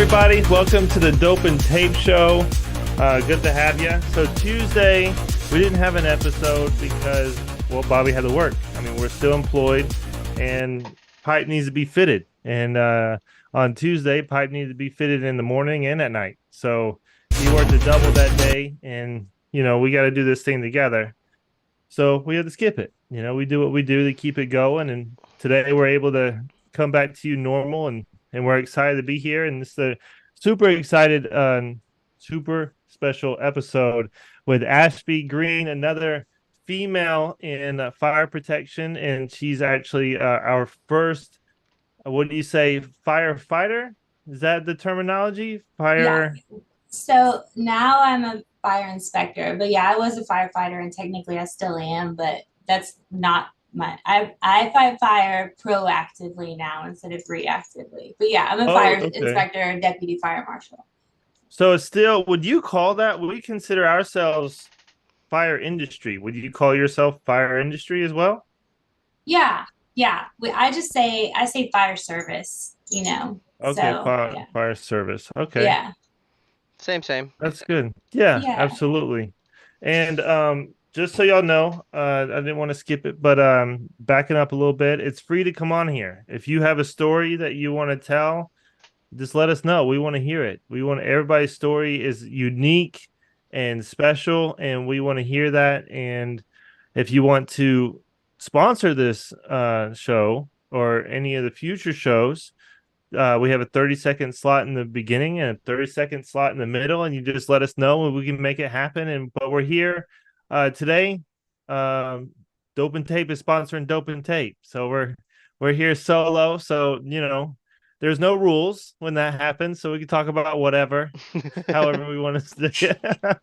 everybody. Welcome to the Dope and Tape Show. Good to have you. So Tuesday, we didn't have an episode because, well, Bobby had to work. I mean, we're still employed, and pipe needs to be fitted. And on Tuesday, pipe needed to be fitted in the morning and at night. So he worked a double that day, and, we got to do this thing together. So we had to skip it. We do what we do to keep it going. And today we're able to come back to you normal, and we're excited to be here. And it's a super excited, super special episode with Ashby Green, another female in fire protection. And she's actually our first, what do you say, firefighter? Is that the terminology? Fire? Yeah. So now I'm a fire inspector, but yeah, I was a firefighter and technically I still am, but that's not I fight fire proactively now instead of reactively. But yeah, I'm a fire Okay. inspector and deputy fire marshal. So it's still, would you call that, we consider ourselves fire industry? Would you call yourself fire industry as well? Yeah, yeah. I say fire service, you know. Okay, So yeah. fire service. Okay. Yeah. Same. That's good. Yeah, Yeah. absolutely. And just so y'all know, I didn't want to skip it, but backing up a little bit, it's free to come on here. If you have a story that you want to tell, just let us know. We want to hear it. Everybody's story is unique and special, and we want to hear that. And if you want to sponsor this show or any of the future shows, we have a 30-second slot in the beginning and a 30-second slot in the middle, and you just let us know and we can make it happen. But we're here today. Dope and Tape is sponsoring Dope and Tape, so we're here solo. So there's no rules when that happens, so we can talk about whatever, however we want to.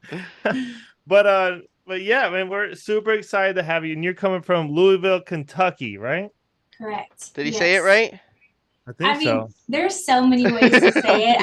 But yeah, man, we're super excited to have you, and you're coming from Louisville, Kentucky, right? Correct. Did he say it right? I think so. There's so many ways to say it.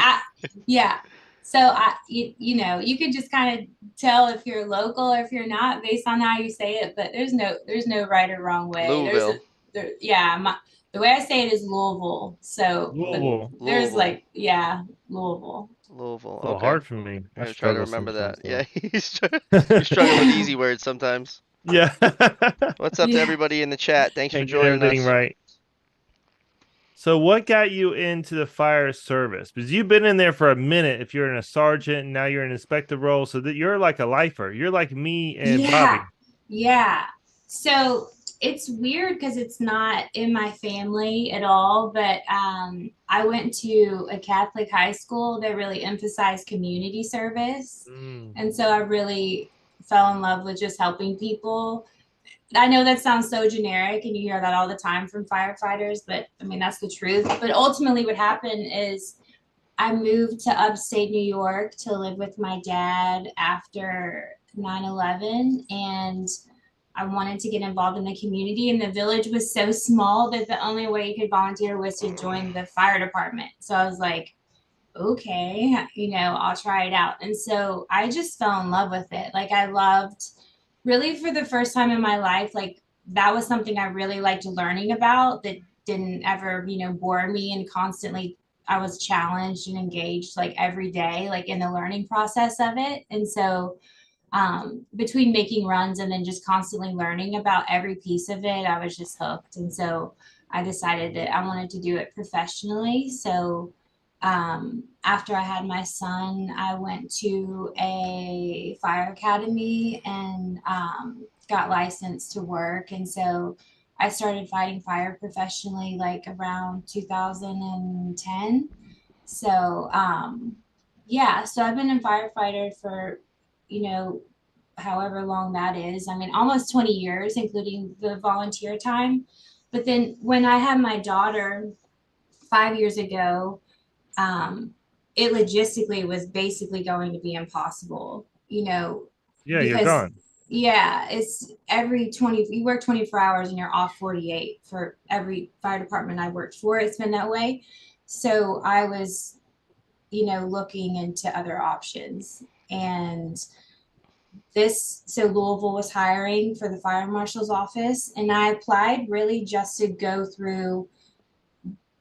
Yeah. So you can just kind of tell if you're local or if you're not based on how you say it. But there's no right or wrong way. Louisville. The way I say it is Louisville. So Louisville. there's Louisville. Louisville. Louisville. It's a little Okay. hard for me. I'm I gonna try to struggle remember that. sometimes, Yeah, you're struggling with easy words sometimes. Yeah. What's up to Yeah. everybody in the chat? Thanks for And get joining everything us. right. So what got you into the fire service? Because you've been in there for a minute. If you're in a sergeant and now you're in an inspector role, so that you're like a lifer. You're like me and Bobby. Yeah. So it's weird because it's not in my family at all, but I went to a Catholic high school that really emphasized community service. And so I really fell in love with just helping people. I know that sounds so generic and you hear that all the time from firefighters, but I mean, that's the truth. But ultimately what happened is I moved to upstate New York to live with my dad after 9/11, and I wanted to get involved in the community, and the village was so small that the only way you could volunteer was to join the fire department. So I was like, okay, I'll try it out. And so I just fell in love with it. Like I loved, really for the first time in my life, like that was something I really liked learning about that didn't ever, bore me, and constantly I was challenged and engaged like every day, like in the learning process of it. And so between making runs and then just constantly learning about every piece of it, I was just hooked. And so I decided that I wanted to do it professionally. So after I had my son, I went to a fire academy and got licensed to work. And so I started fighting fire professionally like around 2010. So so I've been a firefighter for, however long that is. I mean, almost 20 years, including the volunteer time. But then when I had my daughter 5 years ago, it logistically was basically going to be impossible, Yeah, you're because gone. it's you work 24 hours and you're off 48 for every fire department I worked for. It's been that way. So I was, looking into other options. And so Louisville was hiring for the fire marshal's office, and I applied really just to go through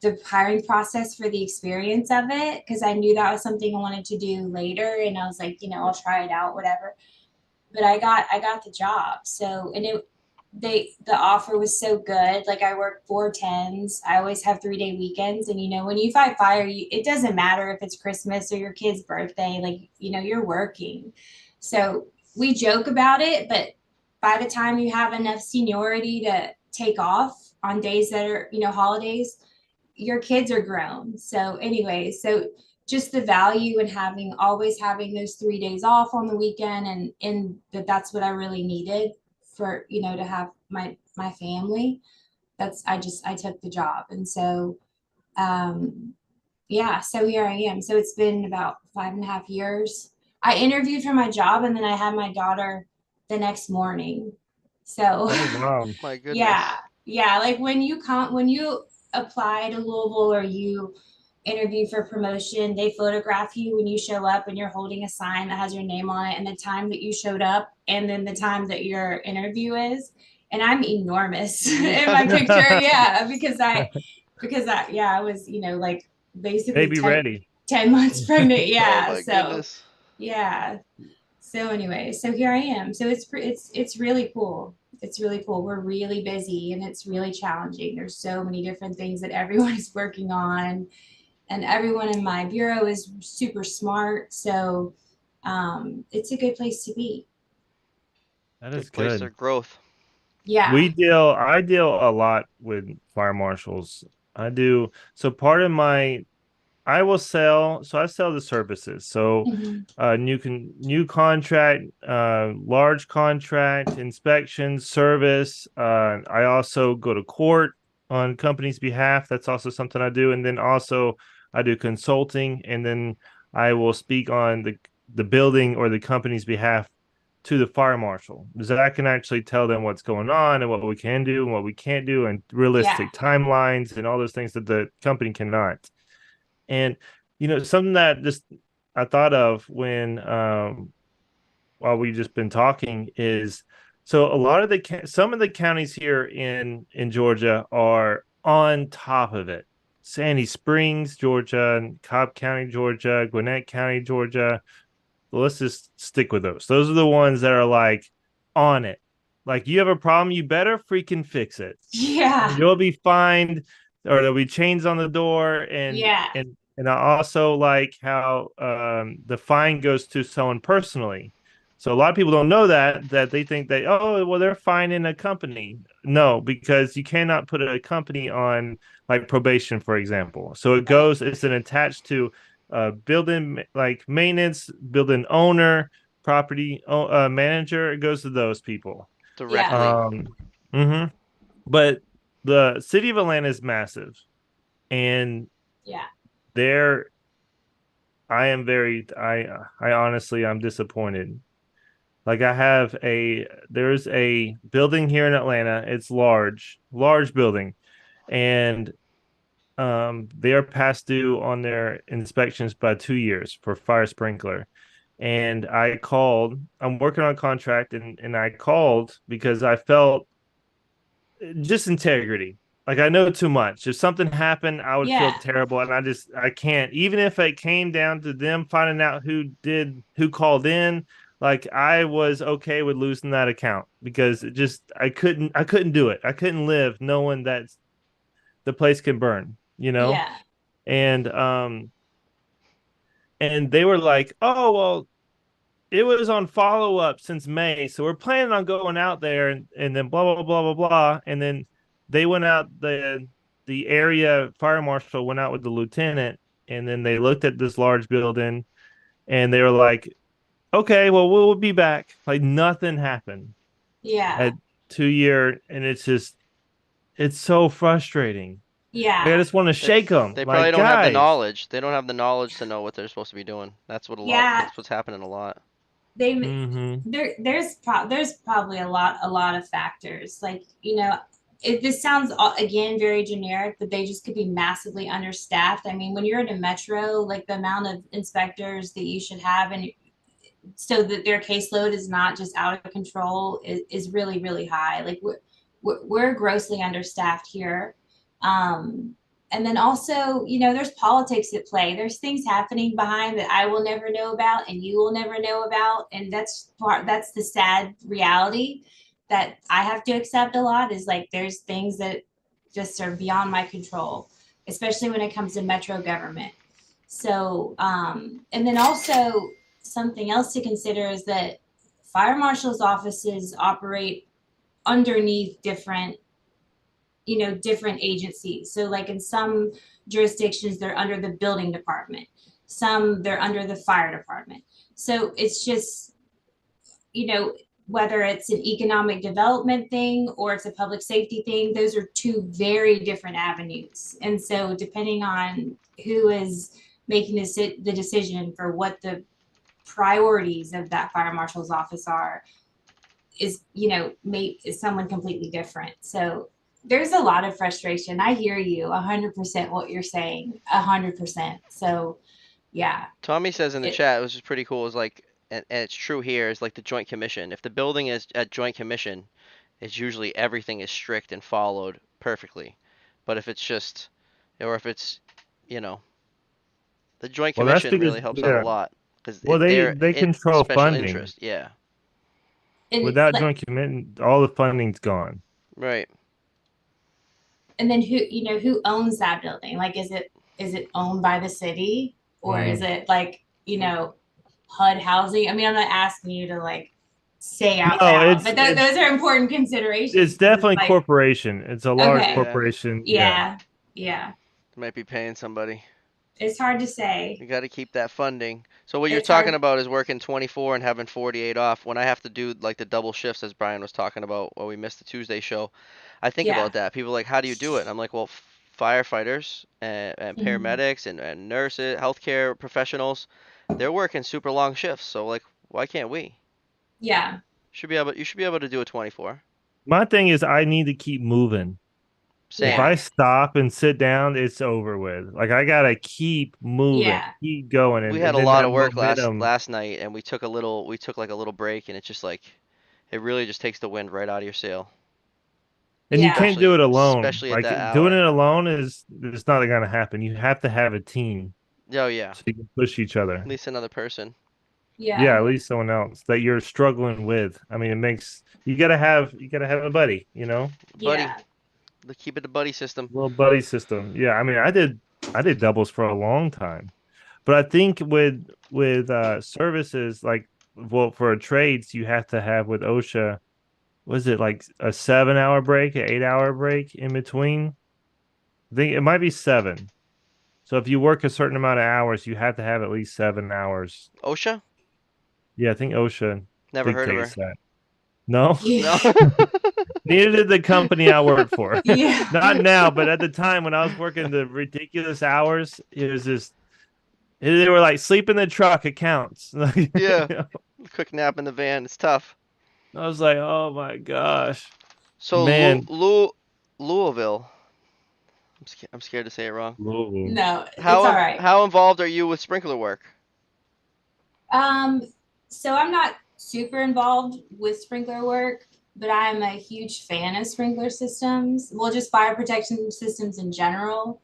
the hiring process for the experience of it, because I knew that was something I wanted to do later, and I was like, I'll try it out, whatever. But I got the job. So, and the offer was so good. Like, I work 4 10s. I always have 3-day weekends, and when you fight fire, it doesn't matter if it's Christmas or your kid's birthday. Like, you're working. So we joke about it, but by the time you have enough seniority to take off on days that are holidays, your kids are grown. So anyway, so just the value in always having those 3 days off on the weekend, and that's what I really needed for to have my family. I took the job. And so yeah, so here I am. So it's been about 5.5 years. I interviewed for my job, and then I had my daughter the next morning. So Oh wow. My yeah, goodness. yeah. Like, when you apply to Louisville or you interview for promotion, they photograph you when you show up, and you're holding a sign that has your name on it and the time that you showed up, and then the time that your interview is. And I'm enormous in my picture. Yeah, I was, like, basically Baby 10, ready. 10 months pregnant. Oh Yeah. my So goodness. yeah. So anyway, so here I am. So it's really cool. It's really cool. We're really busy, and it's really challenging. There's so many different things that everyone is working on, and everyone in my bureau is super smart. So it's a good place to be. That is Good place for good. growth. Yeah. I deal a lot with fire marshals. I do. So part of my I sell the services. So Mhm. new contract, large contract, inspections, service. I also go to court on company's behalf. That's also something I do. And then also I do consulting, and then I will speak on the building or the company's behalf to the fire marshal. Zach can actually tell them what's going on and what we can do and what we can't do, and Yeah. realistic timelines and all those things that the company cannot. And something that just I thought of when while we've just been talking is, so a lot of some of the counties here in Georgia are on top of it. Sandy Springs, Georgia, Cobb County, Georgia, Gwinnett County, Georgia. Let's just stick with those. Those are the ones that are like on it. Like, you have a problem, you better freaking fix it. Yeah. You'll be fined, or there'll be chains on the door. and Yeah. and and I also like how the fine goes to someone personally. So a lot of people don't know that they think that, oh well, they're fining a company. No, because you cannot put a company on like probation, for example. So Right. it's an attached to building, like maintenance, building owner, property manager. It goes to those people. Yeah. Directly. um mhm. But the city of Atlanta is massive, and Yeah. there I am very I honestly I'm disappointed. Like, there's a building here in Atlanta. It's large building, and they are past due on their inspections by 2 years for fire sprinkler. And I'm working on a contract, and I called because I felt just integrity. Like, I know too much. If something happened, I would feel Yeah. terrible, and I can't. Even if it came down to them finding out who called in, like, I was okay with losing that account, because I couldn't do it. I couldn't live knowing that the place can burn, Yeah. and they were like, oh well, it was on follow up since May, so we're planning on going out there, and then blah blah blah blah blah, and then they went out. The area fire marshal went out with the lieutenant, and then they looked at this large building, and they were like, "Okay, well, we'll be back." Like, nothing happened Yeah. at 2 year, and it's so frustrating. Like, I Yeah. just want to They shake them, they probably like, don't have the guys. knowledge. They don't have the knowledge to know what they're supposed to be doing. Yeah. That's what's happening a lot. they Mm-hmm. there's probably a lot of factors, like, this sounds, again, very generic, but they just could be massively understaffed. I mean, when you're in a metro, like, the amount of inspectors that you should have, and so that their caseload is not just out of control, is really, really high. Like, we're grossly understaffed here. um and then also, there's politics at play. There's things happening behind that I will never know about and you will never know about. And that's the sad reality that I have to accept a lot, is like there's things that just are beyond my control, especially when it comes to metro government. So, and then also something else to consider is that fire marshals offices operate underneath different agencies. So like in some jurisdictions, they're under the building department. Some they're under the fire department. So it's just, whether it's an economic development thing or it's a public safety thing, those are two very different avenues. And so depending on who is making the decision for what the priorities of that fire marshal's office are, is someone completely different. So there's a lot of frustration. I hear you 100% what you're saying, 100%. So yeah. Tommy says in the It- chat, which is pretty cool, is like, and it's true here, is like the Joint Commission. If the building is at Joint Commission, it's usually everything is strict and followed perfectly. But if it's just, or if it's, you know, the Joint Well, that's Commission because really helps out a lot because well they're they in control special funding. interest. Yeah, and Without like, joint commitment, all the funding's gone. right. and then who owns that building? Like, is it owned by the city, or is it like, HUD housing? I mean, I'm not asking you to like say out No, loud, but those are important considerations. it's definitely like, corporation. It's a large Okay. corporation. yeah, Might be paying somebody. it's hard to say. You got to keep that funding. So what you're It's talking hard. about is working 24 and having 48 off. When I have to do like the double shifts, as Brian was talking about, when we missed the Tuesday show, I think Yeah. about that. People are like, how do you do it? And I'm like, well, firefighters and Mhm. paramedics and nurses, healthcare professionals, they're working super long shifts. So like, why can't we? Yeah. You should be able to do a 24. My thing is, I need to keep moving. If Same. Yeah. I stop and sit down, it's over with. Like I gotta keep moving, Yeah. keep going, We and, had and a then lot that of work momentum. last night, and we took like a little break, and it's just like, it really just takes the wind right out of your sail. And you can't do it alone. Especially at Like that doing hour. it alone is it's not gonna happen. You have to have a team Oh yeah, so you can push each at other. least another person. Yeah, Yeah. at least someone else that you're struggling with. I mean, it makes you gotta have a buddy, Buddy, Yeah. keep it the buddy system. little buddy system. Yeah, I mean, I did doubles for a long time, but I think with services like well for trades you have to have with OSHA. Was it like a 7 hour break, an 8 hour break in between? I think it might be seven. So if you work a certain amount of hours, you have to have at least 7 hours. OSHA? Yeah, I think OSHA Never heard of dictates her. that. No, No. neither did the company I work for. Yeah. Not now, but at the time when I was working the ridiculous hours, it was just they were like sleep in the truck. It counts. Yeah. Quick nap in the van. It's tough. I was like, oh my gosh, So man. Louisville. I'm scared to say it wrong. Louisville. No, it's all right. How involved are you with sprinkler work? So I'm not super involved with sprinkler work, but I'm a huge fan of sprinkler systems. Well, just fire protection systems in general.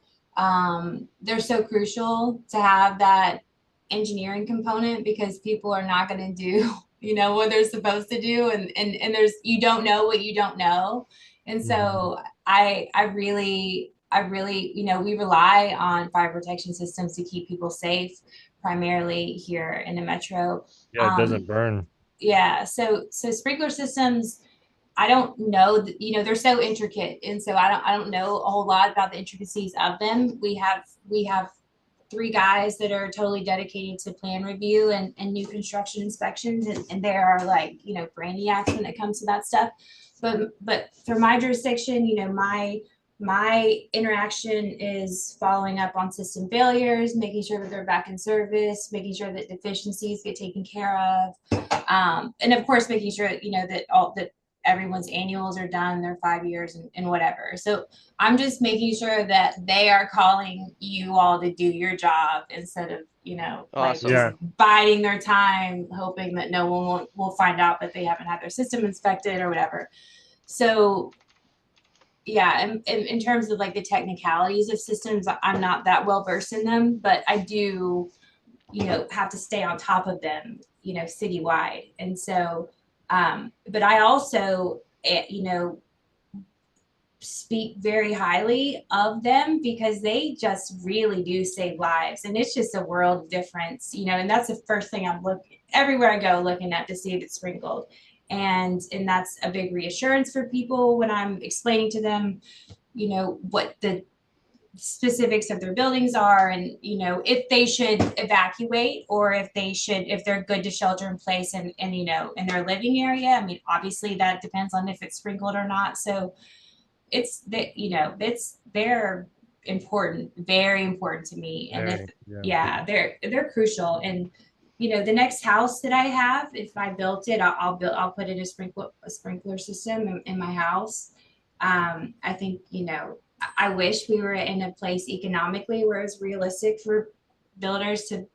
They're so crucial to have that engineering component, because people are not going to do, what they're supposed to do. And there's, you don't know what you don't know. And so I really, we rely on fire protection systems to keep people safe, primarily here in the metro. Yeah, it doesn't burn. Yeah. So sprinkler systems, I don't know, they're so intricate. And so I don't know a whole lot about the intricacies of them. We have 3 guys that are totally dedicated to plan review and new construction inspections. And they are like, brainiacs when it comes to that stuff. But for my jurisdiction, my interaction is following up on system failures, making sure that they're back in service, making sure that deficiencies get taken care of. And of course, making sure, that everyone's annuals are done, their 5 years and whatever. So I'm just making sure that they are calling you all to do your job instead of, Awesome. just biding their time, hoping that no one will find out that they haven't had their system inspected or whatever. So yeah, in terms of like the technicalities of systems, I'm not that well versed in them, but I do, have to stay on top of them, citywide. And so, but I also, speak very highly of them because they just really do save lives. And it's just a world difference, and that's the first thing I'm looking everywhere I go looking at to see if it's sprinkled. And that's a big reassurance for people when I'm explaining to them, what the specifics of their buildings are, and if they should evacuate, or if they're good to shelter in place, and in their living area. I mean, obviously that depends on if it's sprinkled or not. So it's that, they're important, very important to me. And if, Very, yeah. yeah, they're crucial. And the next house that I have, if I built it, I'll put in a sprinkler system in my house. I think, I wish we were in a place economically where it's realistic for builders to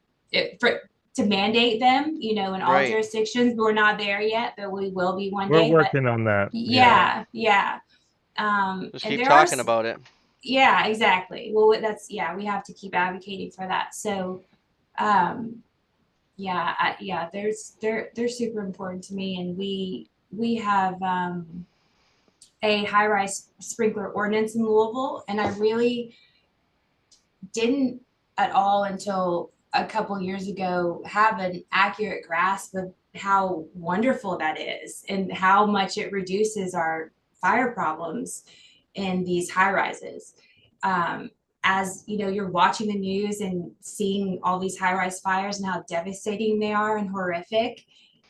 mandate them, in all Right. jurisdictions. But we're not there yet, but we will be one We're day. But working on that. Yeah. yeah. Just And keep there are, talking about it. yeah, exactly. Well, we have to keep advocating for that. So, um, they're super important to me. And we have, a high-rise sprinkler ordinance in Louisville, and I really didn't at all until a couple years ago have an accurate grasp of how wonderful that is and how much it reduces our fire problems in these high rises. As you're watching the news and seeing all these high rise fires and how devastating they are and horrific.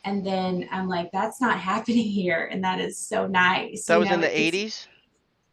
And then I'm like, that's not happening here. And that is so nice. That was in It the gets, 80s?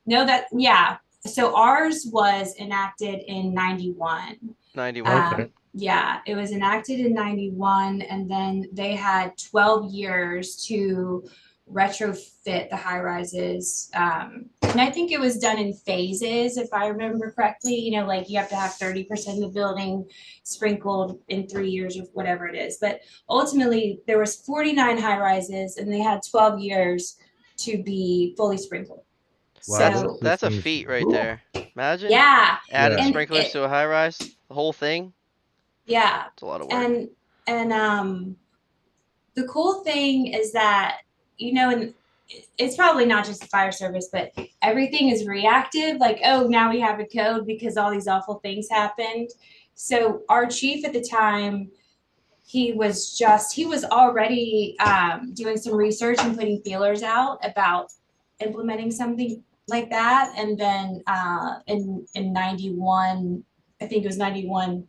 no, that, yeah. So ours was enacted in 91. 91. Okay. Yeah, it was enacted in 91, and then they had 12 years to retrofit the high rises. And I think it was done in phases, if I remember correctly. Like you have to have 30% of the building sprinkled in 3 years or whatever it is. But ultimately, there was 49 high rises, and they had 12 years to be fully sprinkled. Wow, That's So, that's a system's feat right cool. there. Imagine yeah, adding Yeah. and sprinklers to a high rise, the whole thing. yeah, It's a lot of work. and the cool thing is that, and it's probably not just the fire service, but everything is reactive. Like, oh, now we have a code because all these awful things happened. So our chief at the time, he was already doing some research and putting feelers out about implementing something like that. And then in 91, I think it was 91,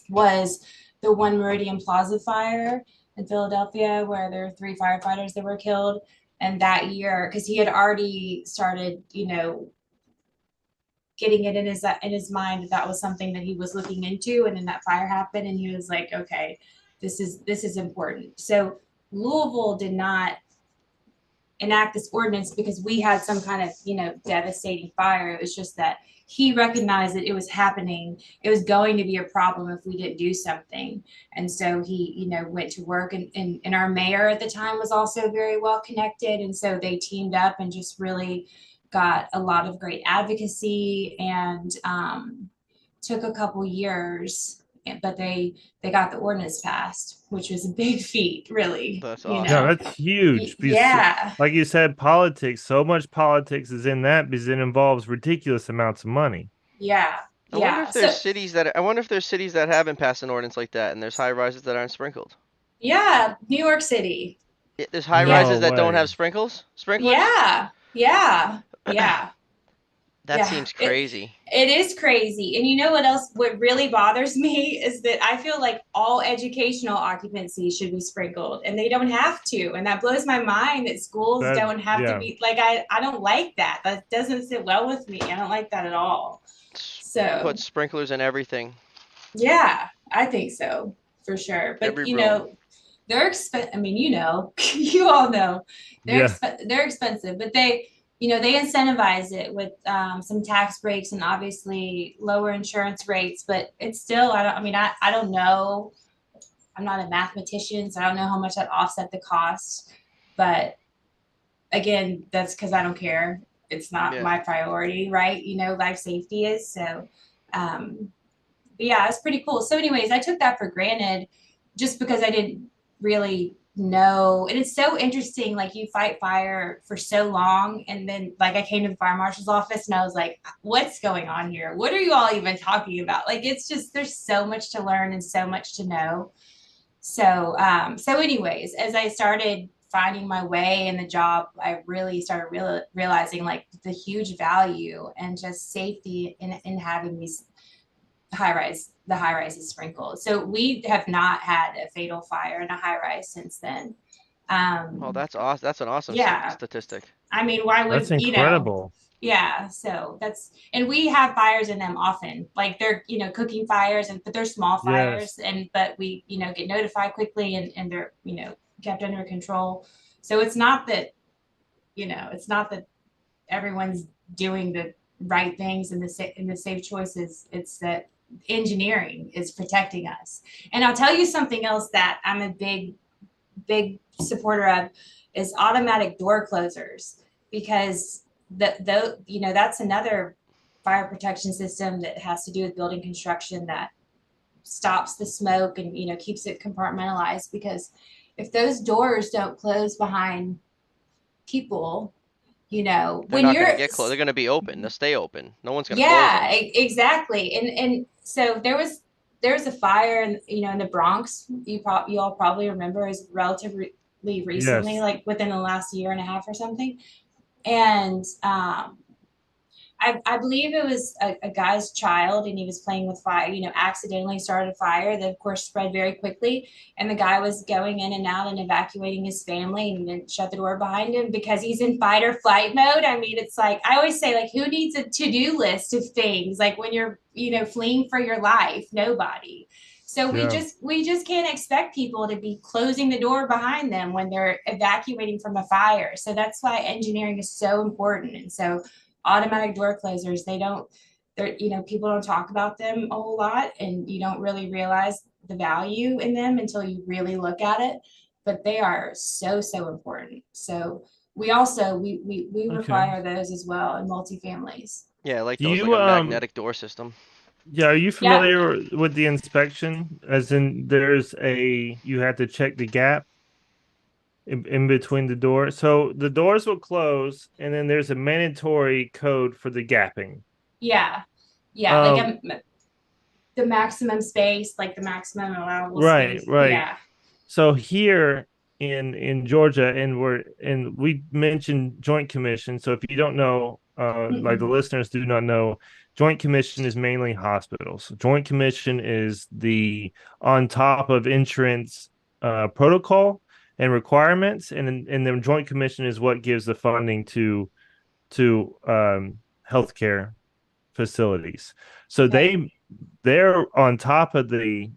was the One Meridian Plaza fire in Philadelphia, where there were 3 firefighters that were killed. And that year, because he had already started, getting it in his mind that was something that he was looking into, and then that fire happened, and he was like, okay, this is important. So Louisville did not enact this ordinance because we had some kind of devastating fire. It was just that he recognized that it was happening, it was going to be a problem if we didn't do something. And so he went to work, and our mayor at the time was also very well connected, and so they teamed up and just really got a lot of great advocacy. And took a couple years, but they got the ordinance passed, which was a big feat, really. That's No, awesome. that's huge. Because, Yeah, like you said, politics, so much politics is in that because it involves ridiculous amounts of money. yeah, I wonder yeah. if there's So cities that I wonder if there's cities that haven't passed an ordinance like that, and there's high rises that aren't sprinkled. yeah, New York City. There's high Yeah, rises No that don't have way. sprinklers. yeah, yeah, yeah, That yeah. seems It crazy. it is crazy. And what really bothers me is that I feel like all educational occupancy should be sprinkled, and they don't have to. And that blows my mind that schools That don't have to yeah. be like, I don't like that. That doesn't sit well with me. I don't like that at all. Put So sprinklers in everything, yeah, I think so for sure. But every room. they're expensive. I mean, you all know Yeah. they're expensive, but they incentivize it with some tax breaks and obviously lower insurance rates. But it's still, I don't. I mean, I don't know. I'm not a mathematician, so I don't know how much that offset the cost. But again, that's because I don't care. it's not Yeah. my priority, right? Life safety is. So, but yeah, it's pretty cool. So anyways, I took that for granted just because I didn't really know. And it's so interesting. Like you fight fire for so long. And then like I came to the fire marshal's office and I was like, what's going on here? What are you all even talking about? Like, it's just, there's so much to learn and so much to know. So anyways, as I started finding my way in the job, I really started realizing like the huge value and just safety in having these the high rises sprinkled. So we have not had a fatal fire in a high rise since then. Oh, Um, that's awesome. That's an awesome yeah, statistic. I mean, why That's would incredible. yeah, so and we have fires in them often. Like they're, cooking fires but they're small Yes. fires but we, get notified quickly and they're, kept under control. So it's not that everyone's doing the right things and the safe choices. It's that engineering is protecting us. And I'll tell you something else that I'm a big supporter of is automatic door closers, because that's another fire protection system that has to do with building construction that stops the smoke and keeps it compartmentalized. Because if those doors don't close behind people, They're when not gonna you're get closed. They're gonna be open. They'll stay open. No one's gonna close yeah, them. exactly. And so there was a fire in the Bronx. You all probably remember, is relatively recently, Yes. like within the last year and a half or something. And I believe it was a guy's child, and he was playing with fire, accidentally started a fire that, of course, spread very quickly. And the guy was going in and out and evacuating his family and then shut the door behind him because he's in fight or flight mode. I mean, it's like, I always say, like, who needs a to do list of things? Like when you're, fleeing for your life, nobody. So Yeah. we just can't expect people to be closing the door behind them when they're evacuating from a fire. So that's why engineering is so important. And so automatic door closers, people don't talk about them a whole lot, and you don't really realize the value in them until you really look at it, but they are so important. So we also we Okay. require those as well in multifamilies. Yeah, I like Do those, like you a magnetic door system. yeah, are you Yep. familiar with the inspection? As in you have to check the gap in between the doors. So the doors will close and then there's a mandatory code for the gapping. Yeah, yeah, like Um the maximum space, like the maximum allowable right, space. right. Yeah. So here in Georgia, and we mentioned Joint Commission. So if you don't know, like the Mm-mm. listeners do not know, Joint Commission is mainly hospitals. Joint Commission is the on top of insurance protocol and requirements, and then Joint Commission is what gives the funding to healthcare facilities. So Yep. they're on top of the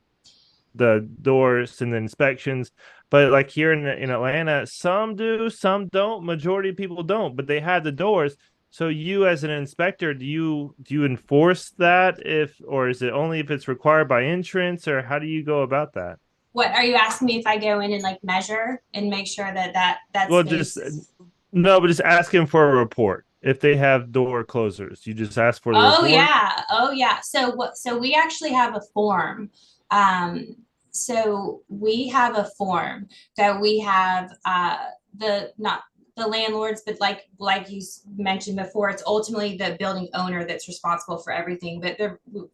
doors and the inspections. But like here in Atlanta, some do, some don't. Majority of people don't, but they have the doors. So you, as an inspector, do you enforce that, if or is it only if it's required by insurance, or how do you go about that? What are you asking me, if I go in and like measure and make sure that Well, just space? no, but just asking for a report. If they have door closers, you just ask for the Oh report. yeah. Oh yeah. So we actually have a form. So we have a form that we have the not the landlords, but like you mentioned before, it's ultimately the building owner that's responsible for everything. But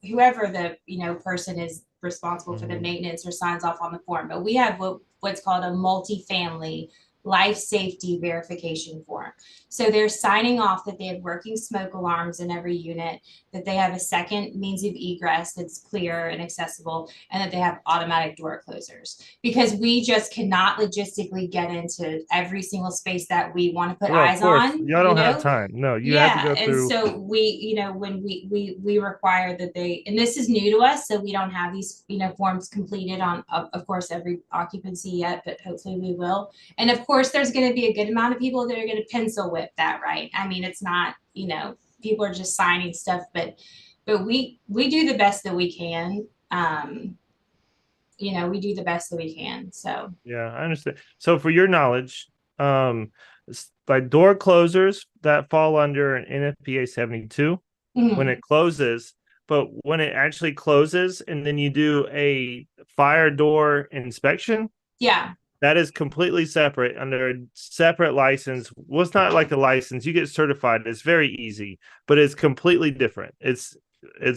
whoever the person is responsible for the Mhm. maintenance or signs off on the form. But we have what's called a multifamily life safety verification form. So they're signing off that they have working smoke alarms in every unit, that they have a second means of egress that's clear and accessible, and that they have automatic door closers. Because we just cannot logistically get into every single space that we want to put Well, of eyes course, on, y'all don't have time. No, you have to Yeah. go And through. so when we require that and this is new to us, so we don't have these, forms completed on, of course, every occupancy yet, but hopefully we will. And of course, there's going to be a good amount of people that are going to pencil whip that, right? I mean, it's not, people are just signing stuff, but we do the best that we can. We do the best that we can. So Yeah, I understand. So for your knowledge, like door closers that fall under an NFPA 72 when Mhm. it closes, but when it actually closes and then you do a fire door inspection, Yeah. that is completely separate under a separate license. Well, it's not like a license. You get certified. It's very easy, but it's completely different. It's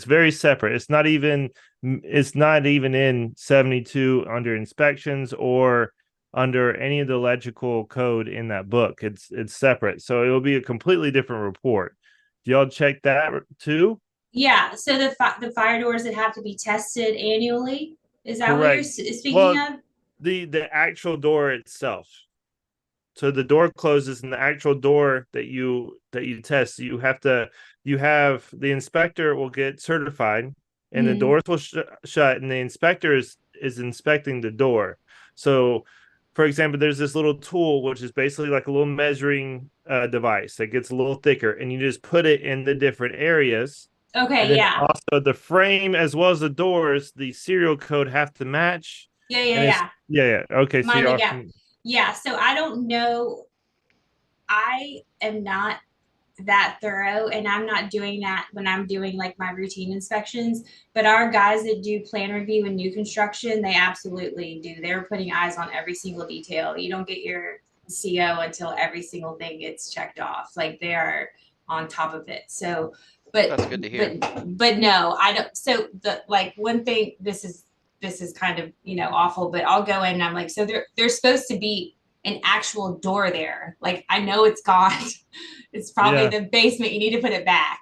very separate. It's not even in 72 under inspections or under any of the electrical code in that book. It's separate. So it will be a completely different report. Do y'all check that too? Yeah. So the fire doors that have to be tested annually, is that what you're Correct. speaking Well, of? the actual door itself. So the door closes and the actual door that you test, you have the inspector will get certified and the Mhm. doors will shut and the inspector is inspecting the door. So for example, there's this little tool which is basically like a little measuring device that gets a little thicker and you just put it in the different areas. And Okay. then Yeah. also the frame as well as the doors, the serial code have to match. Yeah. Yeah. And it's Yeah. yeah. Okay, so Mind the y'all gap. Yeah. So I don't know. I am not that thorough, and I'm not doing that when I'm doing like my routine inspections. But our guys that do plan review and new construction, they absolutely do. They're putting eyes on every single detail. You don't get your CO until every single thing gets checked off. Like they are on top of it. So, but That's good to hear. but no, I don't. So the like one thing, this is kind of awful, but I'll go in and I'm like, so there's supposed to be an actual door there. Like I know it's gone. It's probably yeah. the basement. You need to put it back.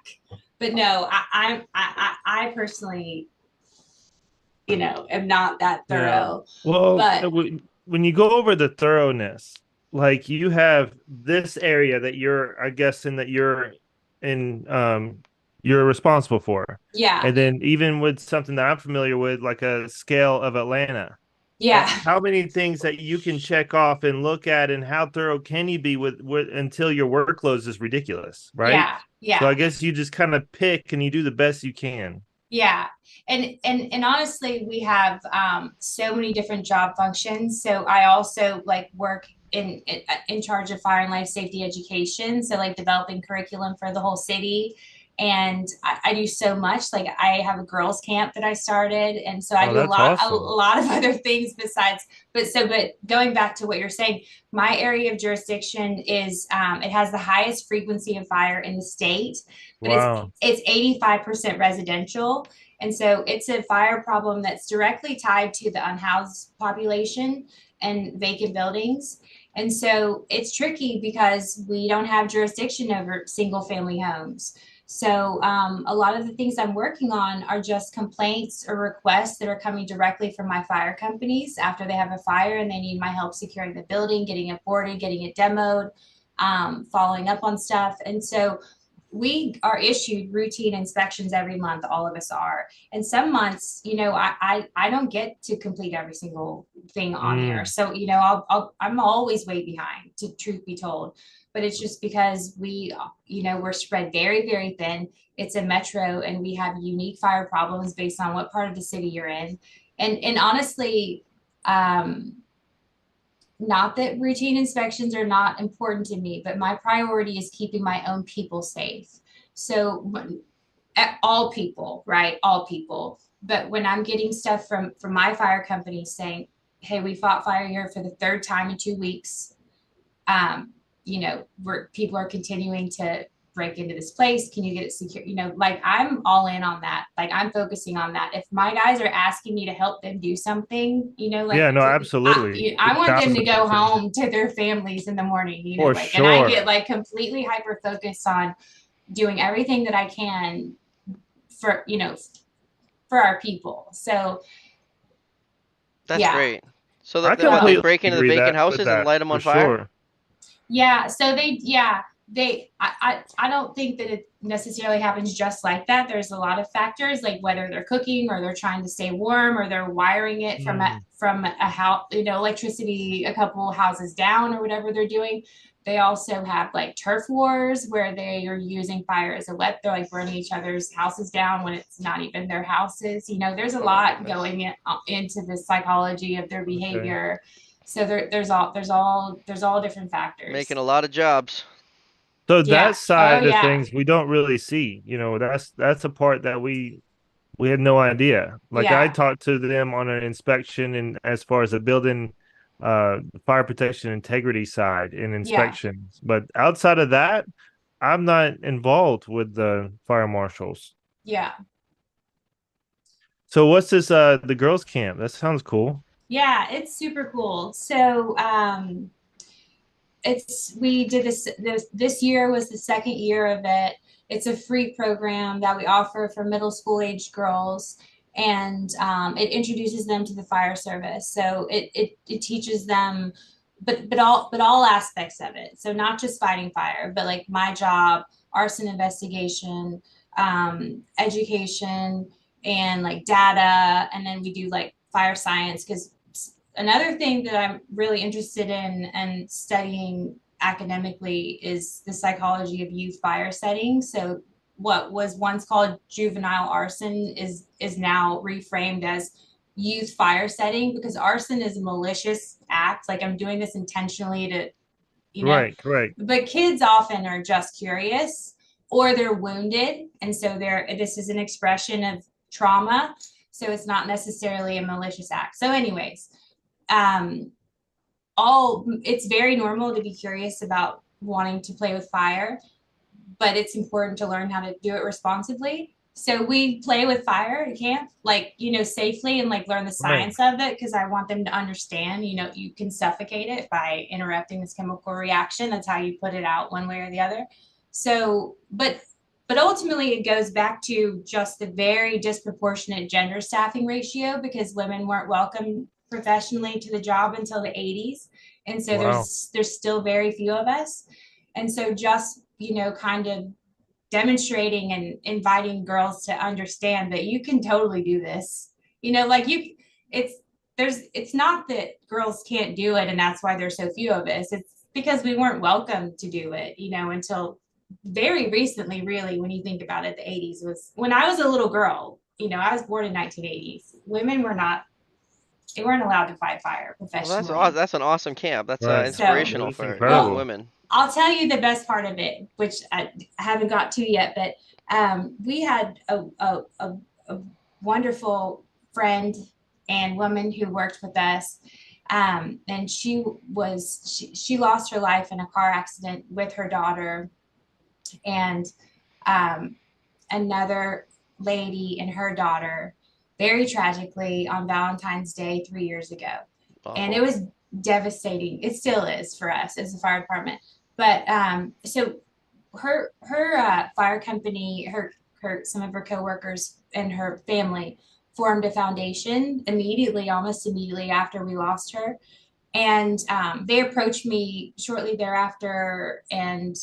But no, I personally, am not that Yeah. thorough. Well, But when you go over the thoroughness, like you have this area that I guessing that you're responsible for. yeah, And then even with something that I'm familiar with, like a scale of Atlanta, yeah, how many things that you can check off and look at and how thorough can you be with until your workload is ridiculous, right? yeah, So I yeah. guess you just kind of pick and you do the best you can. Yeah. And honestly, we have so many different job functions. So I also like work in charge of fire and life safety education. So like developing curriculum for the whole city. And I do so much. Like I have a girls camp that I started, and so I Oh, do that's a awesome. lot of other things besides. But going back to what you're saying, my area of jurisdiction is it has the highest frequency of fire in the state, but Wow. it's 85% residential. And so it's a fire problem that's directly tied to the unhoused population and vacant buildings. And so it's tricky because we don't have jurisdiction over single family homes. So a lot of the things I'm working on are just complaints or requests that are coming directly from my fire companies after they have a fire and they need my help securing the building, getting it boarded, getting it demoed, following up on stuff. And so we are issued routine inspections every month. All of us are. And some months, I don't get to complete every single thing on there. Mm, So, I'm always way behind, to truth be told. But it's just because we're spread very, very thin. It's a metro and we have unique fire problems based on what part of the city you're in. And honestly, um, not that routine inspections are not important to me, but my priority is keeping my own people safe. So all people, right? All people. But when I'm getting stuff from my fire company saying, "Hey, we fought fire here for the third time in 2 weeks," um, where people are continuing to break into this place. Can you get it secure? Like I'm all in on that. Like I'm focusing on that. If my guys are asking me to help them do something, yeah, no, absolutely. I want them to go 1000%. home to their families in the morning, For and I get sure. like completely hyper focused on doing everything that I can for, for our people. So That's yeah. great. So I they So completely break into the agree vacant that with houses and that light them for on fire? sure. yeah, so I don't think that it necessarily happens just like that. There's a lot of factors, like whether they're cooking or they're trying to stay warm or they're wiring it Mm, from a house, electricity a couple houses down or whatever they're doing. They also have like turf wars where they are using fire as a weapon. They're like burning each other's houses down when it's not even their houses. There's a Oh my lot goodness. going into the psychology of their okay. behavior. So there's all different Making factors. a lot of jobs. So Yeah. that Oh side of yeah. things we don't really see. That's a part that we had no idea. Like I Yeah. talked to them on an inspection and as far as the building fire protection integrity side in Yeah. inspections. But outside of that, I'm not involved with the fire marshals. Yeah. So what's this the girls camp? That sounds cool. Yeah, it's super cool. So it's we did this year was the second year of it. It's a free program that we offer for middle school age girls, and it introduces them to the fire service. So it teaches them, but all aspects of it. So not just fighting fire, but like my job, arson investigation, education, and like data, and then we do like fire science because another thing that I'm really interested in and studying academically is the psychology of youth fire setting. So what was once called juvenile arson is now reframed as youth fire setting because arson is a malicious act. Like I'm doing this intentionally to, Right, correct. but kids often are just curious or they're wounded. And so this is an expression of trauma. So it's not necessarily a malicious act. So anyways, um, all it's very normal to be curious about wanting to play with fire, but it's important to learn how to do it responsibly. So we play with fire at camp, like, safely and like learn the Right. science of it because I want them to understand, you can suffocate it by interrupting this chemical reaction. That's how you put it out one way or the other. So, but ultimately it goes back to just the very disproportionate gender staffing ratio because women weren't welcome professionally to the job until the 80s. And so Wow. there's still very few of us. And so just, kind of demonstrating and inviting girls to understand that you can totally do this. Like it's it's not that girls can't do it and that's why there's so few of us. It's because we weren't welcome to do it, until very recently, really, when you think about it. The 80s was when I was a little girl. I was born in 1980s. Women were not they weren't allowed to fight fire Well, that's awesome. professionally. That's an awesome camp. That's Right. So, inspirational That's for young well, incredible. women. I'll tell you the best part of it, which I haven't got to yet, but we had a wonderful friend and woman who worked with us. And she lost her life in a car accident with her daughter and um, another lady and her daughter very tragically on Valentine's Day 3 years ago. And it Awful. was devastating. It still is for us as a fire department. But so her fire company, her some of her coworkers and her family formed a foundation immediately, almost immediately after we lost her. And they approached me shortly thereafter and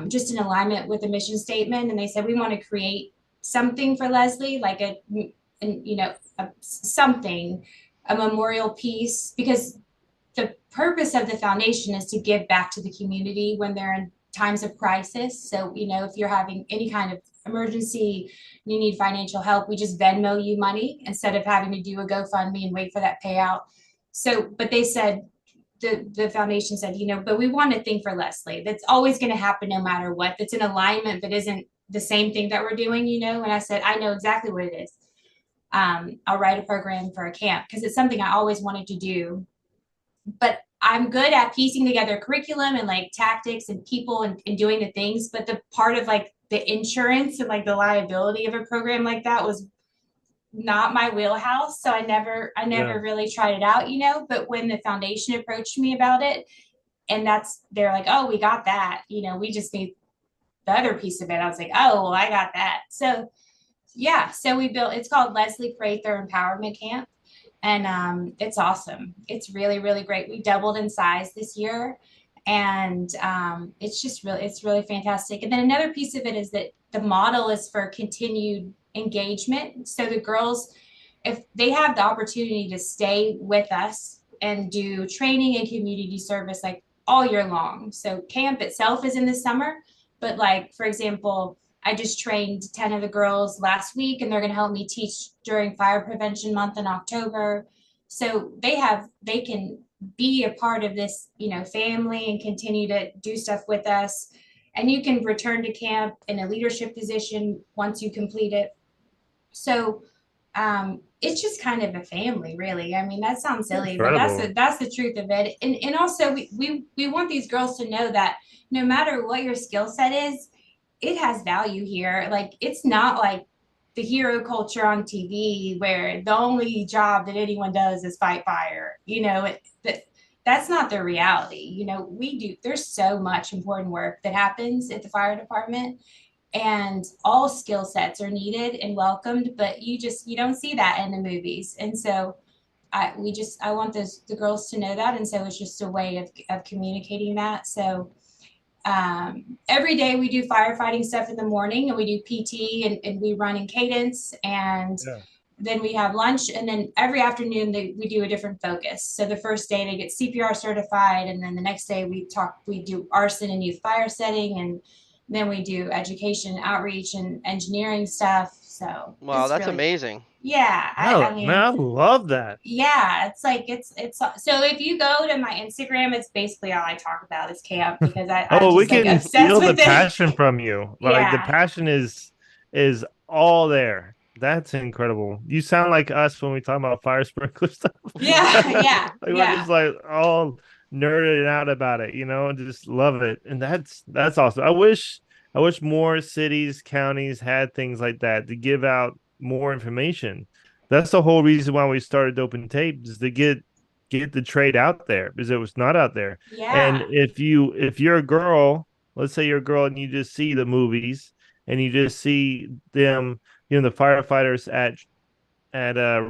just in alignment with the mission statement. And they said, we want to create something for Leslie, like something, a memorial piece, because the purpose of the foundation is to give back to the community when they're in times of crisis. So, if you're having any kind of emergency, you need financial help, we just Venmo you money instead of having to do a GoFundMe and wait for that payout. So, but they said, the foundation said, but we want to think for Leslie. That's always going to happen no matter what. That's in alignment, but isn't the same thing that we're doing, And I said, I know exactly what it is. I'll write a program for a camp because it's something I always wanted to do. But I'm good at piecing together curriculum and like tactics and people and doing the things. But the part of like the insurance and like the liability of a program like that was not my wheelhouse. So I Yeah. never really tried it out, But when the foundation approached me about it, and they're like, oh, we got that, we just need the other piece of it. I was like, oh, well, I got that. So yeah, so it's called Leslie Prather Empowerment Camp. And it's awesome. It's really, really great. We doubled in size this year. And it's really fantastic. And then another piece of it is that the model is for continued engagement. So the girls, if they have the opportunity to stay with us and do training and community service like all year long. So camp itself is in the summer, but like, for example, I just trained 10 of the girls last week and they're going to help me teach during fire prevention month in October. So they can be a part of this, family and continue to do stuff with us. And you can return to camp in a leadership position once you complete it. So it's just kind of a family, really. I mean, that sounds silly, but Incredible. that's the truth of it. And also we want these girls to know that no matter what your skill set is, it has value here. Like it's not like the hero culture on TV where the only job that anyone does is fight fire. That's not the reality. There's so much important work that happens at the fire department, and all skill sets are needed and welcomed, but you don't see that in the movies. And so I want the girls to know that, and so it's just a way of communicating that. So every day we do firefighting stuff in the morning, and we do PT, and we run in cadence, and Yeah. then we have lunch, and then every afternoon we do a different focus. So the first day they get CPR certified, and then the next day we do arson and youth fire setting, and then we do education, outreach, and engineering stuff. So Wow, it's that's really, amazing. yeah. I Oh, man, mean, I love that. yeah, it's like it's so if you go to my Instagram, it's basically all I talk about is camp, because I'm Oh, we just like can obsessed feel the with it. passion from you. Like the Yeah. passion is all there. That's incredible. You sound like us when we talk about fire sprinkler stuff. Yeah, yeah, Like we're yeah, just like all nerded out about it, and just love it. And that's awesome. I wish more cities, counties had things like that to give out more information. That's the whole reason why we started Open Tape, is to get the trade out there, because it was not out there. And yeah, if you're a girl, let's say you're a girl and you just see the movies and you just see them, the firefighters at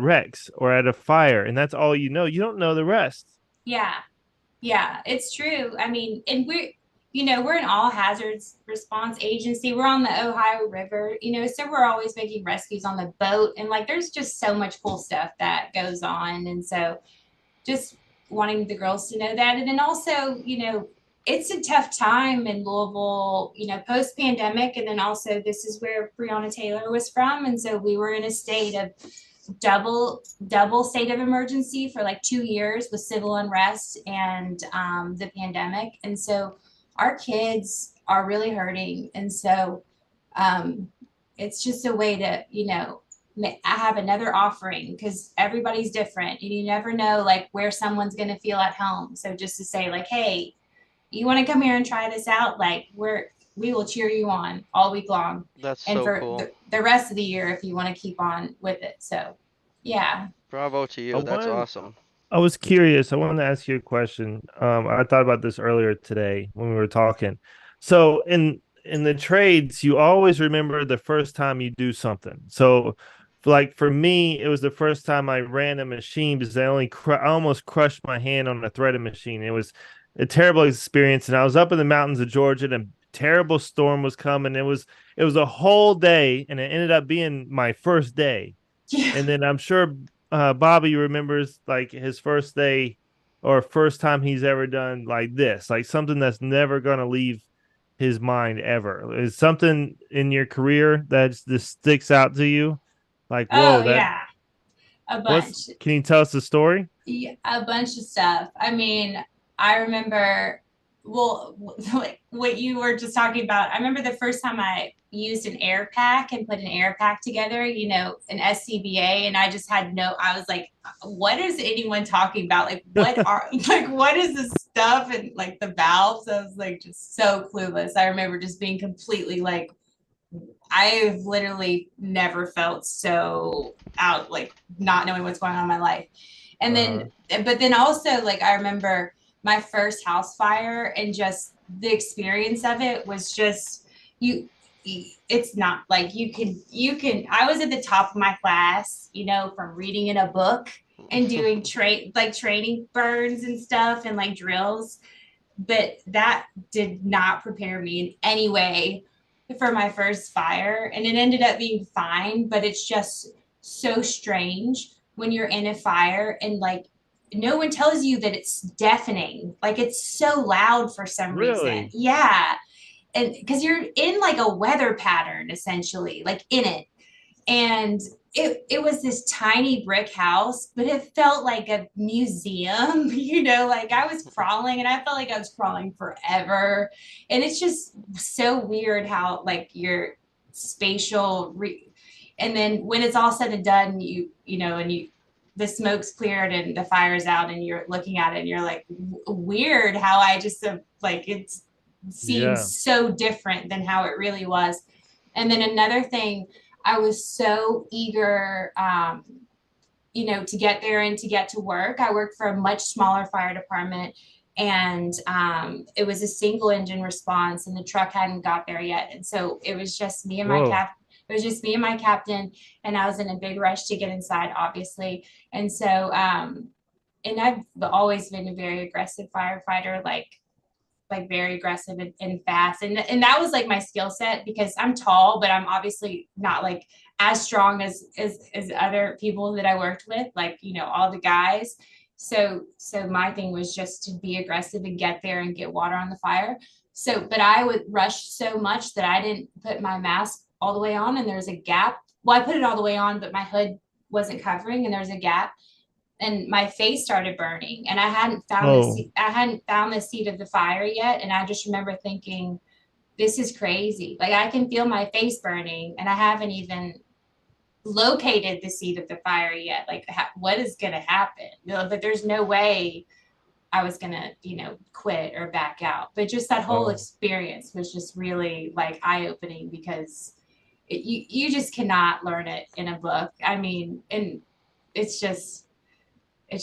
Rex or at a fire, and that's all you know. You don't know the rest. yeah. Yeah, it's true. I mean, and we're an all hazards response agency. We're on the Ohio River, so we're always making rescues on the boat. And like, there's just so much cool stuff that goes on. And so just wanting the girls to know that. And then also, it's a tough time in Louisville, post pandemic. And then also, this is where Breonna Taylor was from. And so we were in a state of double state of emergency for like 2 years with civil unrest and the pandemic. And so our kids are really hurting. And so um, it's just a way to, I have another offering, because everybody's different and you never know like where someone's going to feel at home. So just to say like, hey, you want to come here and try this out? Like we will cheer you on all week long, That's and so for cool. the rest of the year if you want to keep on with it. So yeah. Bravo to I you. That's wanted awesome. I was curious. I wanted to ask you a question. I thought about this earlier today when we were talking. So in the trades, you always remember the first time you do something. So, like for me, it was the first time I ran a machine, because I almost crushed my hand on a threaded machine. It was a terrible experience, and I was up in the mountains of Georgia, and a terrible storm was coming. It was a whole day, and it ended up being my first day. Yeah. And then I'm sure Bobby remembers like his first day or first time he's ever done like this, like something that's never going to leave his mind ever. Is something in your career that just sticks out to you? Like, Oh whoa, yeah, a bunch. can you tell us the story? Yeah, a bunch of stuff. I mean, I remember, well, like what you were just talking about. I remember the first time I used an air pack and put an air pack together, an SCBA, and I just had I was like, what is anyone talking about? Like, what is this stuff? And like the valves, I was like, just so clueless. I remember just being completely like, I've literally never felt so out, like not knowing what's going on in my life. And Uh-huh. but then also, like, I remember my first house fire, and just the experience of it was just, you, it's not like I was at the top of my class, from reading in a book and doing training burns and stuff and like drills. But that did not prepare me in any way for my first fire, and it ended up being fine. But it's just so strange when you're in a fire and like no one tells you that it's deafening, like it's so loud for some reason. Really? Yeah. And because you're in like a weather pattern essentially, like in it. and it was this tiny brick house, but it felt like a museum. Like I was crawling and I felt like I was crawling forever. And it's just so weird how like your spatial and then when it's all said and done, and the smoke's cleared and the fire's out and you're looking at it and you're like, weird how I just like it Yeah. seems so different than how it really was. And then another thing, I was so eager, to get there and to get to work. I worked for a much smaller fire department, and it was a single engine response, and the truck hadn't got there yet. And so it was just me and my Whoa. cap. It was just me and my captain, and I was in a big rush to get inside, obviously. And so, and I've always been a very aggressive firefighter, like very aggressive and fast. And that was like my skill set because I'm tall, but I'm obviously not like as strong as other people that I worked with, like, all the guys. So my thing was just to be aggressive and get there and get water on the fire. So, but I would rush so much that I didn't put my mask all the way on, and there's a gap. Well, I put it all the way on, but my hood wasn't covering, and there's a gap, and my face started burning, and Oh, I hadn't found the seat of the fire yet. And I just remember thinking, this is crazy. Like I can feel my face burning and I haven't even located the seat of the fire yet. Like what is going to happen? But there's no way I was going to, quit or back out. But just that whole oh, experience was just really like eye opening because you just cannot learn it in a book. I mean, and it's just, like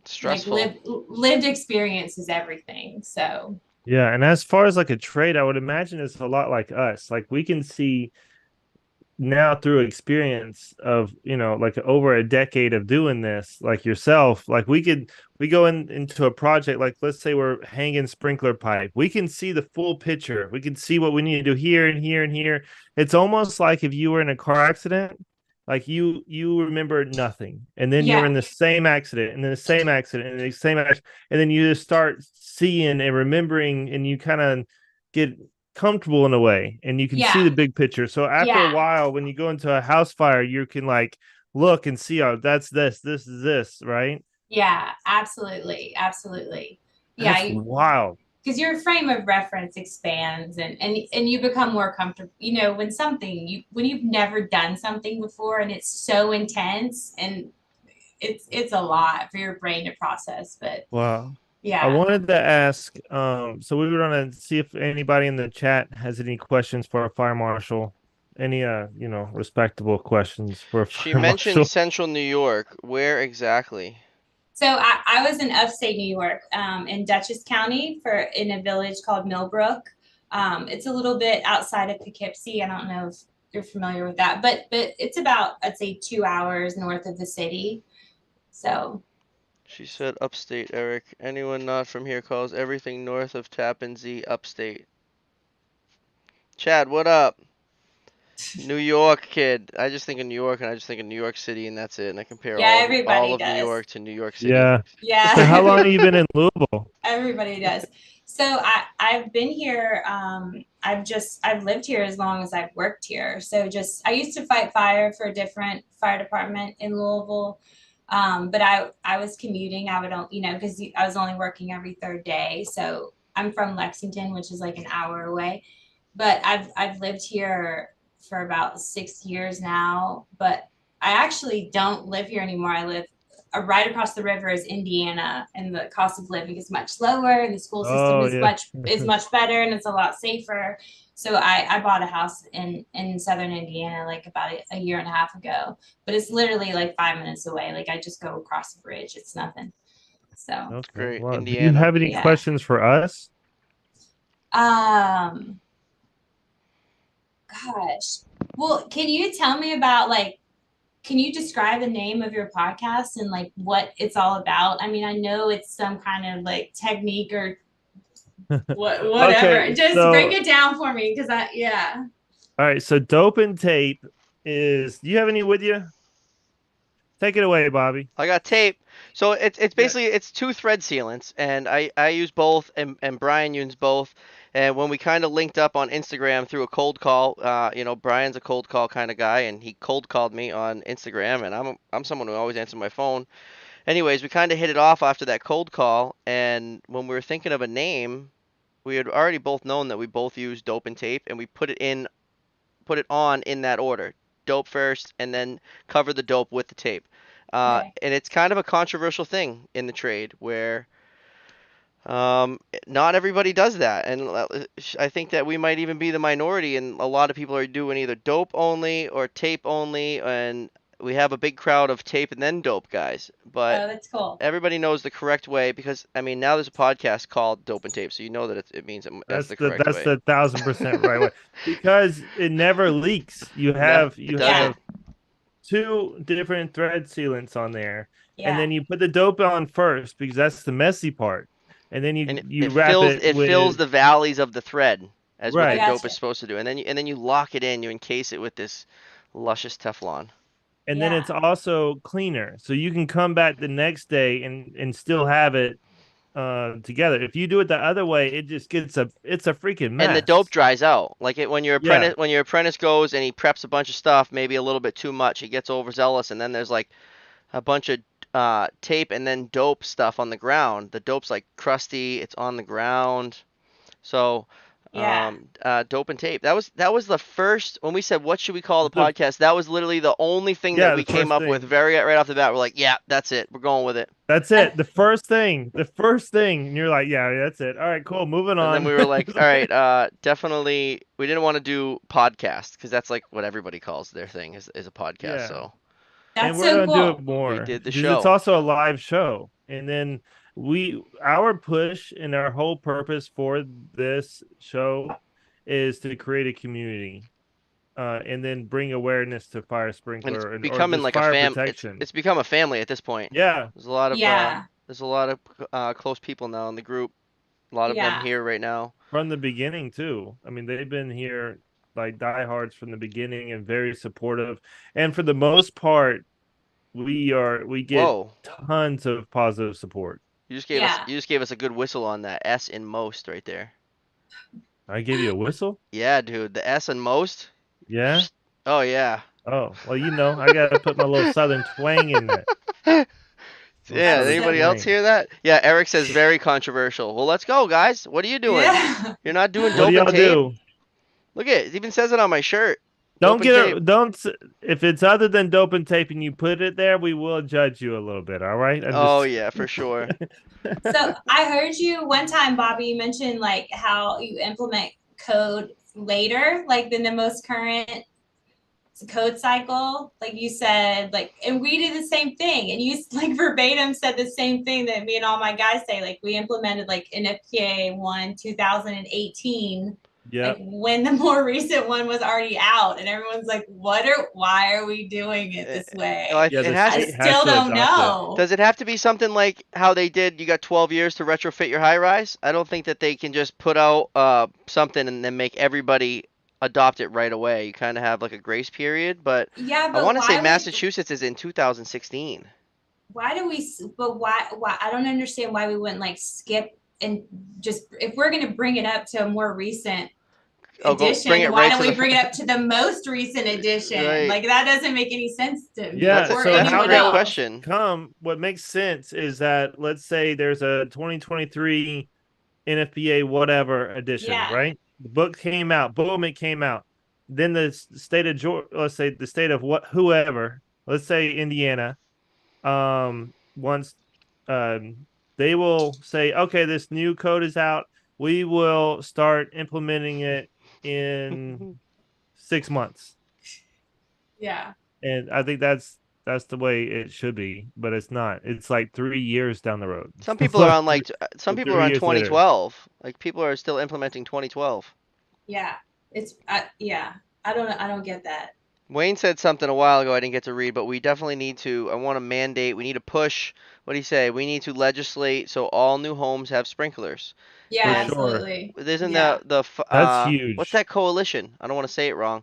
Stressful. lived experience is everything. So yeah. And as far as like a trade, I would imagine it's a lot like us. Like we can see now through experience of like over a decade of doing this like yourself, like we go into a project, like let's say we're hanging sprinkler pipe, we can see the full picture, we can see what we need to do here and here and here. It's almost like if you were in a car accident, like you remember nothing, and then you're yeah, in the same accident and then the same accident and the same accident, and then you just start seeing and remembering, and you kind of get comfortable in a way, and you can see yeah, the big picture. So after a yeah, while, when you go into a house fire, you can like look and see, oh, that's this is this, right? yeah, absolutely, absolutely. Yeah, That's wild. because your frame of reference expands, and you become more comfortable, when you've never done something before and it's so intense, and it's a lot for your brain to process. But Wow. I yeah. wanted to ask, so we were gonna see if anybody in the chat has any questions for a fire marshal, any respectable questions for a She fire mentioned marshal. Central New York. Where exactly? So I was in upstate New York, in Dutchess County in a village called Millbrook. It's a little bit outside of Poughkeepsie. I don't know if you're familiar with that, but it's about, I'd say, 2 hours north of the city. So She said upstate, Eric. Anyone not from here calls everything north of Tappan Zee upstate. Chad, what up? New York kid. I just think of New York and I just think of New York City and that's it. And I compare yeah, all everybody of New does. York to New York City. Yeah. So how long Yeah. have you been in Louisville? Everybody does. So I've been here. I've lived here as long as I've worked here. So just I used to fight fire for a different fire department in Louisville, but I was commuting. I would, because I was only working every third day. So I'm from Lexington, which is like an hour away. But I've lived here for about 6 years now. But I actually don't live here anymore. I live right across the river is Indiana, and the cost of living is much lower, and the school system Oh is yeah. much better, and it's a lot safer. So I bought a house in southern Indiana like about a year and a half ago, but it's literally like 5 minutes away. Like I just go across the bridge. It's nothing. So It's Okay. great. Well, do you Indiana. have any yeah. questions for us? Um. Gosh. Well, can you tell me about like can you describe the name of your podcast and like what it's all about? I mean, I know it's some kind of like technique or whatever. Okay, Just break so it down for me because yeah. all right, so dope and tape is. Do you have any with you? Take it away, Bobby. I got tape. So it's Yeah. basically it's two thread sealants and I use both and Brian uses both. And when we kind of linked up on Instagram through a cold call, Brian's a cold call kind of guy, and he cold called me on Instagram, and I'm someone who always answers my phone. Anyways, we kind of hit it off after that cold call, and when we were thinking of a name, we had already both known that we both use dope and tape, and we put it on in that order. Dope first, and then cover the dope with the tape. Okay. And it's kind of a controversial thing in the trade where not everybody does that, and I think that we might even be the minority, and a lot of people are doing either dope only or tape only, and we have a big crowd of tape and then dope guys. But Oh, that's cool. everybody knows the correct way because I mean now there's a podcast called Dope and Tape, so you know that it means that's the correct That's way. the 1,000% right way because it never leaks. You No, have it you doesn't. have two different thread sealants on there, and Yeah. then you put the dope on first because that's the messy part, and then And you wrap it it fills with the valleys of the thread as what I the right, dope is gotcha. supposed to do, and then you lock it in, you encase it with this luscious Teflon. and then Yeah. it's also cleaner, so you can come back the next day and still have it together. If you do it the other way, it just gets it's a freaking And the dope mess. dries out. Like it Yeah, when your apprentice goes and he preps a bunch of stuff, maybe a little bit too much, he gets overzealous, and then there's like a bunch of tape and then dope stuff on the ground. The dope's like crusty, it's on the ground. So, Yeah. dope and tape. That was the first when we said what should we call the the podcast. That was literally the only thing that yeah we the came first up with thing. very right off the bat. We're like, yeah, that's it. We're going with it. That's And it. The first thing, and you're like, yeah, that's it. All right, cool. Moving And then on. we were like, all right, definitely. We didn't want to do podcast because that's like what everybody calls their thing is a podcast. Yeah. So And that's we're so gonna do it cool. we more did the because it's show. also a live show. And then our push and our whole purpose for this show is to create a community, and then bring awareness to fire And it's sprinkler or becoming just like a fire fam. protection. It's become a family at this point. Yeah, Yeah. There's a lot of close people now in the group. A lot of them Yeah. here right now. from the beginning too. I mean, they've been here like diehards from the beginning and very supportive. And for the most part, we get Whoa. tons of positive support. Yeah. You just gave us a good whistle on that S in most right there. I gave you a whistle. Yeah, dude, the S in most. Yeah. Oh yeah. Oh well, I gotta put my little southern twang in that. Little Yeah, That's southern anybody so else twang. hear that? Yeah, Eric says very controversial. Well, let's go, guys. What are you doing? Yeah. You're not doing What do dope and y'all tape? do? Look at it. It even says it on my shirt. Don't Dope and get tape. it. Don't if it's other than dope and tape and you put it there, we will judge you a little bit. All right. I'm Oh just. yeah, for sure. So I heard you one time, Bobby, you mentioned like how you implement code later, like than the most current code cycle. Like you said, like, and we did the same thing. And you like verbatim said the same thing that me and all my guys say. Like we implemented like NFPA 1 2018, like Yep. when the more recent one was already out, and everyone's like, why are we doing it this way? Yeah. It The has I to. state has still to don't adopt it. know. Does it have to be something like how they did? You got 12 years to retrofit your high rise. I don't think that they can just put out something and then make everybody adopt it right away. You kind of have like a grace period, but Yeah, I but want to say why Massachusetts is in 2016. why do we but why I don't understand why we wouldn't like skip and just if we're going to bring it up to a more recent Oh, go edition, bring it why right don't to we the bring it up to the most recent edition? right. Like that doesn't make any sense to me Yeah. or So That's a how anyone great that would else. question. come? What makes sense is that let's say there's a 2023 NFPA whatever edition, Yeah. right? The book came out. Boom! It came out. Then the state of Georgia, let's say the state of whoever, let's say Indiana, once they will say, okay, this new code is out. We will start implementing it in 6 months. Yeah. And I think that's the way it should be, but it's not. It's like 3 years down the road. Some people are on some So people are three on years later. 2012. Like people are still implementing 2012. Yeah. It's yeah. I don't get that. Wayne said something a while ago I didn't get to read, but we definitely need to. I want to mandate. We need to push. What do you say? We need to legislate so all new homes have sprinklers. Yeah, For And sure. absolutely. isn't Yeah. That's what's huge. that coalition? I don't want to say it wrong.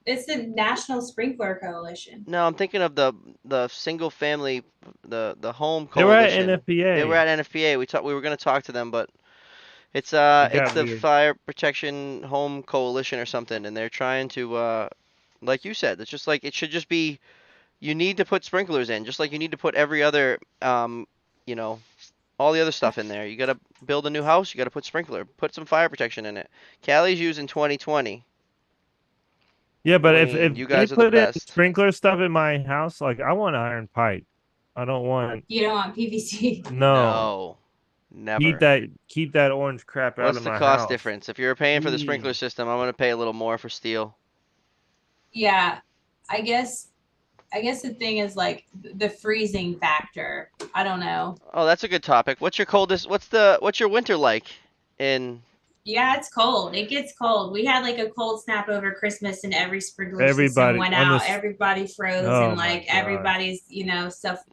It's the National Sprinkler Coalition. No, I'm thinking of the single family the home They were at coalition. They were NFPA. at NFPA. We were going to talk to them, but It's It it's got the weird. Fire Protection Home Coalition or something, and they're trying to like you said, it's just like it should just be you need to put sprinklers in, just like you need to put every other you know, all the other stuff in there. You gotta build a new house, you gotta put sprinkler, put some fire protection in it. Callie's using 2020. Yeah, but if Wayne, you they guys are the put in best. sprinkler stuff in my house, like I want iron pipe. I don't want You don't want PVC. no. No, never. Keep that orange crap out What's of the my cost house. difference? If you're paying for the sprinkler Eee. system, I'm gonna pay a little more for steel. Yeah, I guess I guess the thing is like the freezing factor. I don't know. Oh, that's a good topic. What's your coldest? What's your winter like? In Yeah, it's cold. It gets cold. We had like a cold snap over Christmas and every sprinkler system Everybody went on out. this. Everybody froze Oh and my like gosh. everybody's, stuff.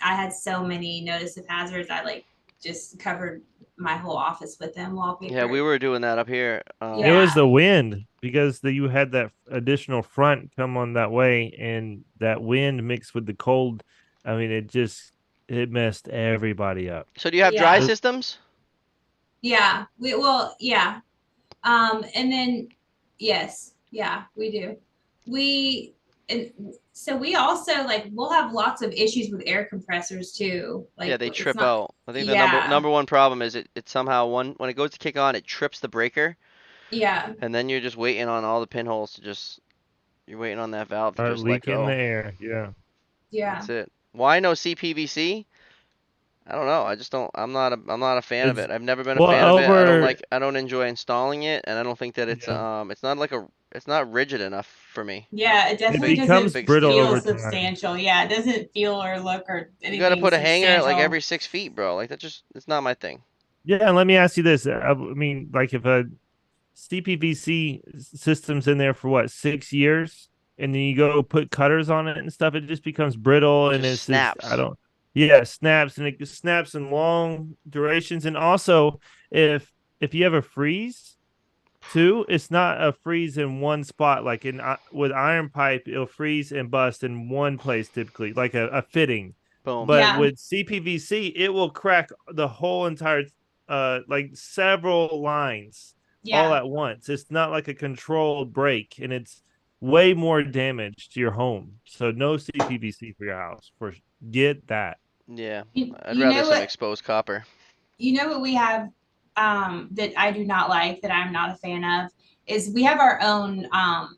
I had so many notice of hazards. I like just covered my whole office with them yeah, we wallpaper. were doing that up here. It was Yeah. the wind because you had that additional front come on that way, and that wind mixed with the cold. I mean, it messed everybody up. So do you have dry Yeah. The- systems? Yeah. Yeah. And then yes, yeah, we do. We and so we also like we'll have lots of issues with air compressors too. Yeah, Like they it's trip not out. I think the number yeah, number one problem is it somehow when it goes to kick on, it trips the breaker, yeah, and then you're just waiting on all the pinholes to just you're waiting on that valve to just let leak in the go. air. Yeah. yeah. That's it. Why no CPVC? I don't know. I just don't. I'm not a fan of It's it. I've never been a well fan of it. over. I don't enjoy installing it, and I don't think that Yeah. it's not like it's not rigid enough for me. Yeah, it It definitely Big becomes doesn't big brittle steel. feel over time. substantial. Yeah, it doesn't feel or look or You gotta anything put a hanger like substantial. every 6 feet, bro. Like that just it's not my thing. Yeah, and let me ask you this. I mean, like if a CPVC system's in there for what, 6 years, and then you go put cutters on it and stuff, it just becomes brittle, It and just it's I snaps. don't. Yeah, it snaps, and it snaps in long durations, and also if you have a freeze too, it's not a freeze in one spot. Like with iron pipe, it'll freeze and bust in one place typically, like a fitting. Boom. But Yeah, with CPVC, it will crack the whole entire, like several lines all yeah. at once. It's not like a controlled break, and it's way more damage to your home. So no CPVC for your house. For get that. Yeah, I'd You rather know some what? exposed copper. You know what we have that I do not like, that I'm not a fan of, is we have our own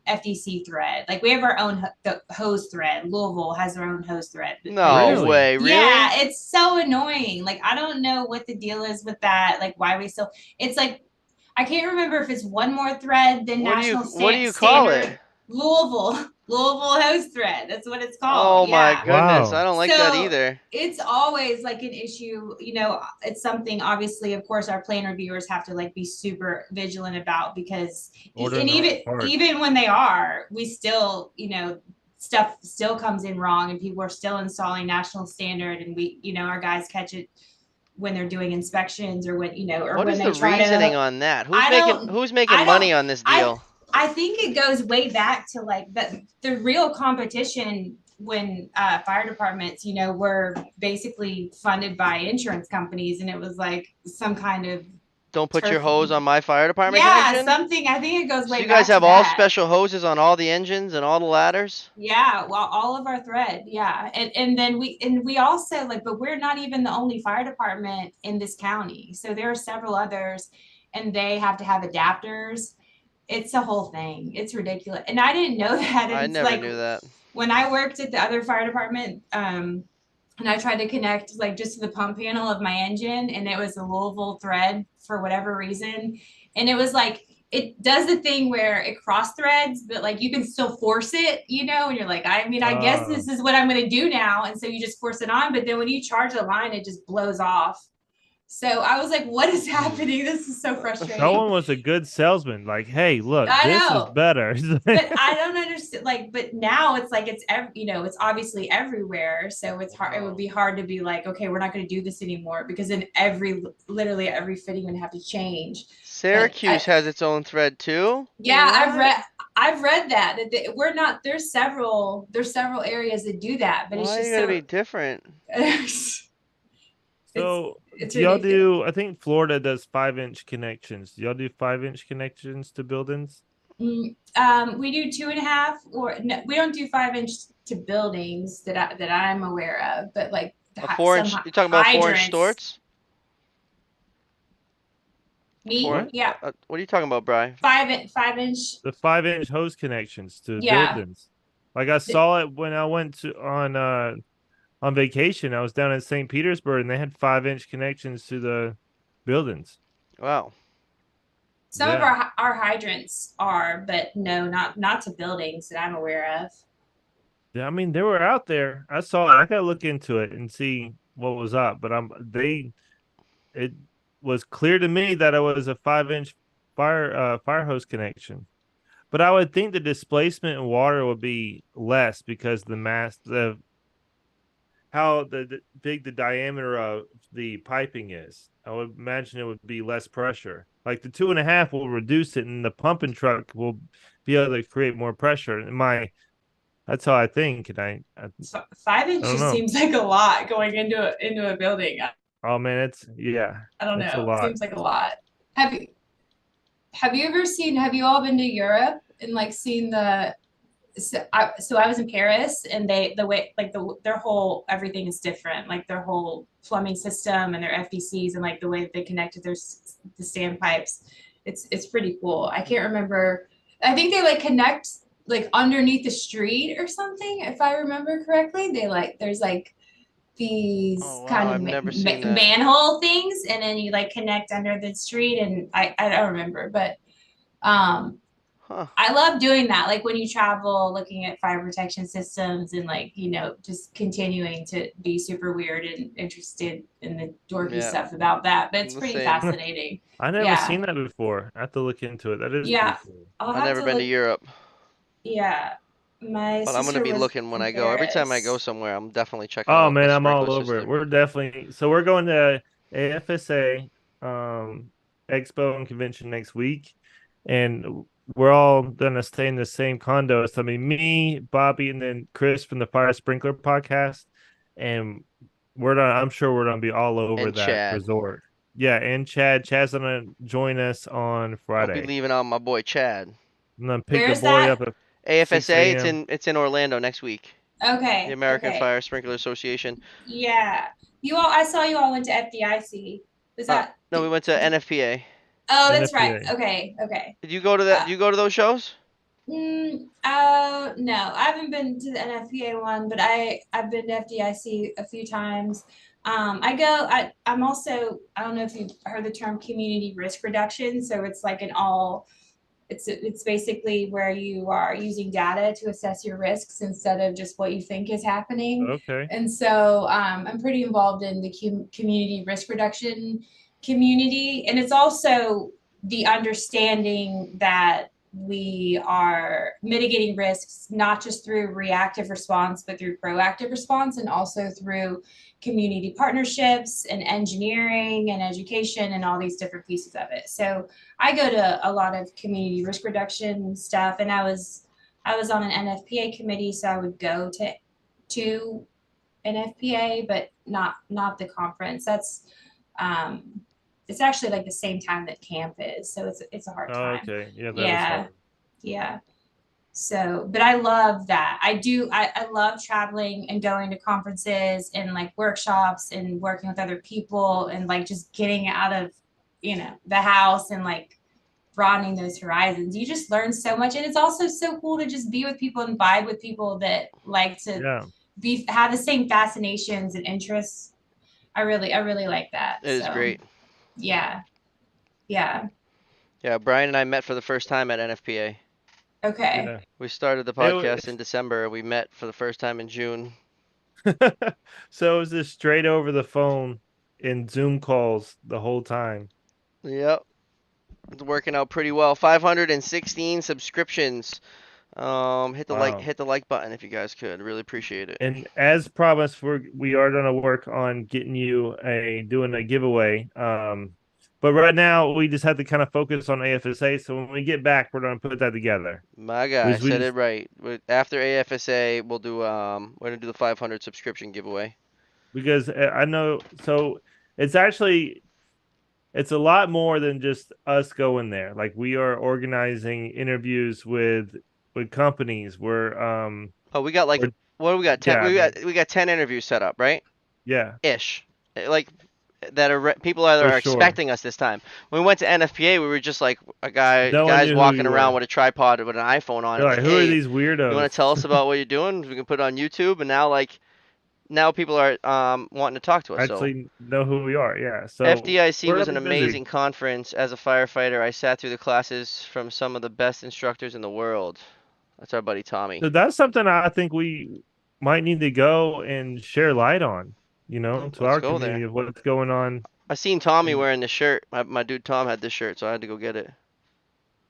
FDC thread. Like we have our own the hose thread. Louisville has their own hose thread that No goes. Really? way, Yeah, really? it's so annoying. Like I don't know what the deal is with that. Like why we still. It's like I can't remember if it's one more thread than national What do you call it? standard. Louisville hose thread. That's what it's called. Oh my Yeah. goodness, I Wow. don't like that So either. it's always like an issue, it's something obviously, of course, our plan reviewers have to like be super vigilant about because Ordering and the right even parts. even when they are, we still, stuff still comes in wrong and people are still installing national standard and we, our guys catch it when they're doing inspections or when, or What when is they the try reasoning to on that? I don't Who's making I don't money on this I deal? I think it goes way back to like the real competition when fire departments, were basically funded by insurance companies, and it was like some kind of Don't put your turf. hose on my fire department's Yeah, engine? something. I think it goes So way you guys back to have all that. special hoses on all the engines and all the ladders? Yeah, well, all of our thread. Yeah, and then we also like, but we're not even the only fire department in this county. So there are several others, and they have to have adapters. It's a whole thing. It's ridiculous. And I didn't know that. I And it's never like knew that. when I worked at the other fire department, and I tried to connect like just to the pump panel of my engine, and it was a Louisville thread for whatever reason. And it was like it does the thing where it cross threads, but like you can still force it, and you're like, I mean, I guess Uh, this is what I'm gonna do now. And so you just force it on, but then when you charge the line, it just blows off. So I was like, what is happening? This is so frustrating. Someone was a good salesman. Like, hey, look, I this is know. better. But I don't understand. Like, but now it's like it's obviously everywhere. So it's hard. It would be hard to be like, okay, we're not going to do this anymore because then literally every fitting would have to change. But Syracuse has its own thread too? yeah, What? I've read that we're not. There's several areas that do that, but it's Why you just gotta so. be different? It's So it's do y'all ridiculous. do? I think Florida does 5-inch connections. Do y'all do 5-inch connections to buildings? We do 2.5, or no, we don't do 5-inch to buildings that I'm aware of, but like A some 4-inch. You're talking about 4-inch hydrants. storts? A Me, 4. What? yeah, What are you talking about, Bry? 5-inch. The 5-inch hose connections to Yeah, buildings. Like I saw it when I went to on vacation. I was down in St. Petersburg and they had 5-inch connections to the buildings. Wow. some of Yeah. our hydrants are, but no, not to buildings that I'm aware of. Yeah, I mean, they were out there. I saw it. I gotta look into it and see what was up. But it was clear to me that it was a 5-inch fire hose connection. But I would think the displacement in water would be less because the how big the diameter of the piping is. I would imagine it would be less pressure. Like the 2.5 will reduce it, and the pumping truck will be able to create more pressure. That's how I think, and Five I inch don't just know. seems like a lot going into a building. Oh man, it's yeah, I don't it's a know. It lot. seems like a lot. Have you have you ever seen? Have you all been to Europe and like seen the? So I was in Paris, and the way like their whole everything is different. Like their whole plumbing system and their FDCs and like the way that they connected the standpipes. It's pretty cool. I can't remember. I think they like connect like underneath the street or something. If I remember correctly, they like there's like Oh these wow, kind of I've never seen that. manhole things, and then you like connect under the street. And I don't remember, but um Huh. I love doing that. Like when you travel, looking at fire protection systems and like, just continuing to be super weird and interested in the dorky Yeah, stuff about that. But it's the pretty same. fascinating. I never Yeah. seen that before. I have to look into it. That is pretty Yeah. cool. I'll I've have never to been to look. Europe, Yeah. My but I'm gonna sister be was looking when in I go. Every time I go Paris. somewhere, I'm definitely checking Oh out the man, I'm sprinkler all over it. system. We're going to AFSA expo and convention next week, and we're all gonna stay in the same condo. So I mean, me, Bobby, and then Chris from the Fire Sprinkler podcast, and I'm sure we're gonna be all over And that Chad. resort. Yeah, and Chad's gonna join us on Don't be Friday. leaving out my boy Chad. I'm gonna pick the Where's boy that? up at six AFSA, it's a.m. in Orlando next week. The Okay. American Okay. Fire Sprinkler Association. Yeah. I saw you all went to FDIC. Was that, No, we went to NFPA. oh, that's right. NFPA. Okay. Okay. Did you go to that? Uh, Did you go to those shows? No, I haven't been to the NFPA one, but I've been to FDIC a few times. I'm also, I don't know if you've heard the term community risk reduction. So it's like it's basically where you are using data to assess your risks instead of just what you think is happening. Okay. And so I'm pretty involved in the community risk reduction community. And it's also the understanding that we are mitigating risks not just through reactive response, but through proactive response, and also through community partnerships and engineering and education and all these different pieces of it. So I go to a lot of community risk reduction stuff, and I was on an NFPA committee, so I would go to NFPA, but not the conference. Um, it's actually like the same time that camp is, so it's a hard Oh, time. okay. Yeah, that is Yeah, hard. yeah. So, but I love that. I do. I love traveling and going to conferences and like workshops and working with other people and like just getting out of, the house and like broadening those horizons. You just learn so much. And it's also so cool to just be with people and vibe with people that like to Yeah. have the same fascinations and interests. I really like that. It is So great. yeah. Yeah. Yeah, Brian and I met for the first time at NFPA. Okay. Yeah. We started the It podcast in was December. We met for the first time in June. so it was just straight over the phone in Zoom calls the whole time. Yep, it's working out pretty well. 516 subscriptions. Wow. Hit the like button if you guys could. Really appreciate it. And as promised, we are gonna work on getting you doing a giveaway. But right now we just have to kind of focus on AFSA. So when we get back, we're gonna put that together. My We guy just, we said it just right. After AFSA, we're gonna do the 500 subscription giveaway. because I know so it's actually it's a lot more than just us going there. Like we are organizing interviews with companies. Oh, we got like We're what do we got? yeah, I mean, We got 10 interviews set up, right? yeah, Ish. Like that are people that for are sure. expecting us this time. When we went to NFPA, we were just like No one guys knew who walking you around were. with a tripod with an iPhone on it, They're like, like, who are hey, these you want weirdos? to tell us about what you're doing? We can put it on YouTube, and now now people are wanting to talk to us. So Actually know who we are. Yeah. So FDIC we're was an really busy. amazing conference. As a firefighter, I sat through the classes from some of the best instructors in the world. That's our buddy Tommy. So that's something I think we might need to go and share light on, to Let's our go community there. of what's going on I seen Tommy in wearing this shirt. My dude Tom had this shirt, so I had to go get it.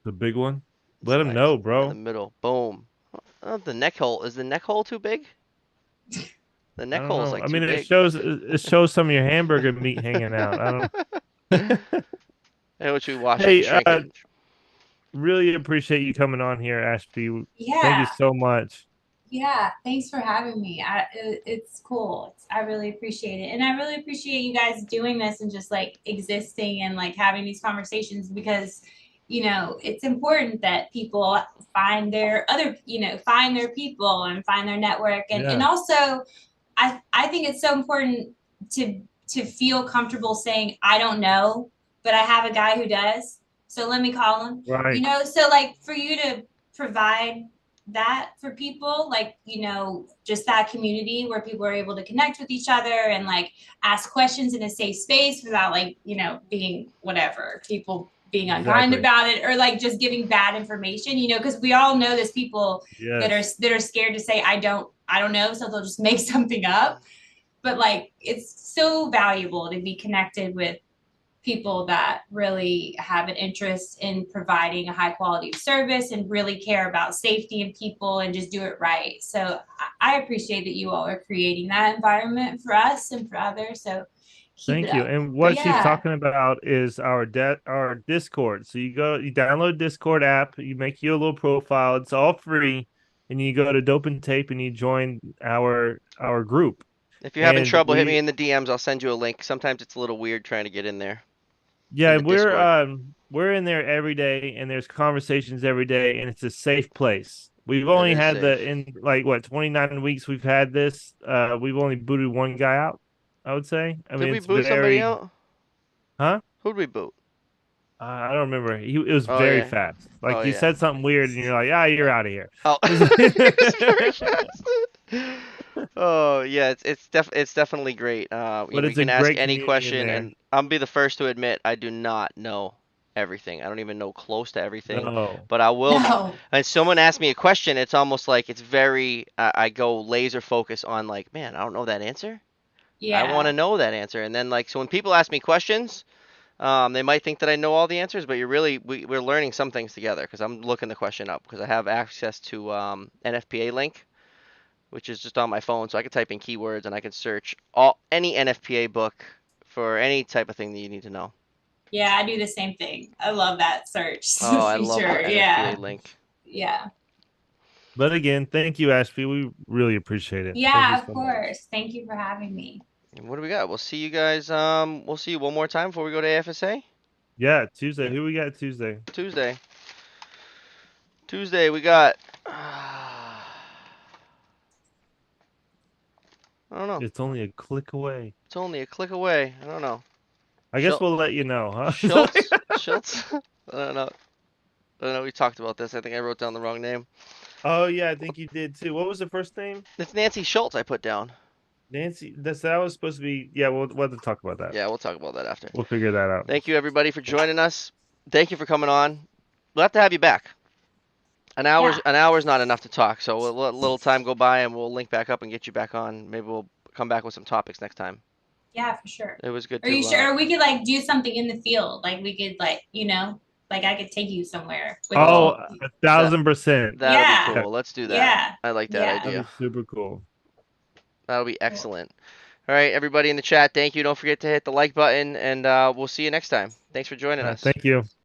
the big one. It's Let them nice. know, In the bro. middle. Boom. The neck hole. Is the neck hole too big? The I neck don't hole is know. like I too mean, big. it shows some of your hamburger meat hanging out. I don't. Hey, what should we wash it and Hey, shrink it? really appreciate you coming on here, Ashby. Thank you Yeah. so much. Yeah, thanks for having me. It's cool. I really appreciate it. And I really appreciate you guys doing this and just like existing and like having these conversations because, it's important that people find their find their people and find their network. And Yeah, also I think it's so important to feel comfortable saying, I don't know, but I have a guy who does. So let me call him. right. So like for you to provide that for people, like, just that community where people are able to connect with each other and like ask questions in a safe space without like, being whatever, people being unkind Exactly. about it or like just giving bad information, because we all know there's people Yes. that are scared to say I don't know, so they'll just make something up. But like it's so valuable to be connected with people that really have an interest in providing a high quality of service and really care about safety and people and just do it right. So I appreciate that you all are creating that environment for us and for others. So keep it Thank you. up. And But what she's yeah, talking about is our Discord. So you download Discord app, you make you a little profile. It's all free, and you go to Dope and Tape and you join our group. If you're having And trouble, hit me in the DMs. I'll send you a link. Sometimes it's a little weird trying to get in there in yeah, the Discord. we're in there every day, and there's conversations every day, and it's a safe place. We've It only is had safe. in like what 29 weeks we've had this. We've only booted one guy out, I would say. I Did mean, we it's boot somebody very, out? huh? Who'd we boot? I don't remember. It was Oh very yeah. fast. Oh Like you yeah. said something weird, and you're like, "Ah, you're out of here." Oh, it's very fast. Oh yeah, it's definitely great. But You it's a can ask great any community in question, there. and I'll be the first to admit I do not know everything. I don't even know close to everything, No, but I will. no, And someone asks me a question, it's almost like it's very. I go laser focus on like, man, I don't know that answer. I want to yeah, know that answer, and then like, so when people ask me questions. They might think that I know all the answers, but we're learning some things together because I'm looking the question up because I have access to NFPA link, which is just on my phone, so I can type in keywords and I can search any NFPA book for any type of thing that you need to know. yeah. I do the same thing. I love that search Oh, I love the feature. NFPA Yeah, link. yeah, but again, thank you, Ashby. We really appreciate it. Thank you yeah. Of so much. course. Thank you for having me. And what do we got? We'll see you guys. We'll see you one more time before we go to AFSA. Yeah, Tuesday. Who we got Tuesday? Tuesday. Tuesday we got. I don't know. It's only a click away. It's only a click away. I don't know. I guess Schul- we'll let you know, huh? Schultz? Schultz? I don't know. I don't know. We talked about this. I think I wrote down the wrong name. Oh yeah, I think you did too. What was the first name? It's Nancy Schultz I put down. Nancy. That was supposed to be. Yeah, we'll have to talk about that. Yeah, we'll talk about that after. We'll figure that out. Thank you everybody for joining us. Thank you for coming on. We'll have to have you back. Yeah, An hour's not enough to talk, so we'll let a little time go by and we'll link back up and get you back on. Maybe we'll come back with some topics next time. yeah, for sure. It was good Are you to sure? Or we could like do something in the field. Like we could like, like I could take you somewhere with Oh, oh, me. 1,000%. that'll be Yeah. cool. Let's do that. Yeah. I like that Yeah. That'd idea. be super cool. That'll be Cool. excellent. All right, everybody in the chat, thank you. Don't forget to hit the like button, and we'll see you next time. Thanks for joining us. Thank you.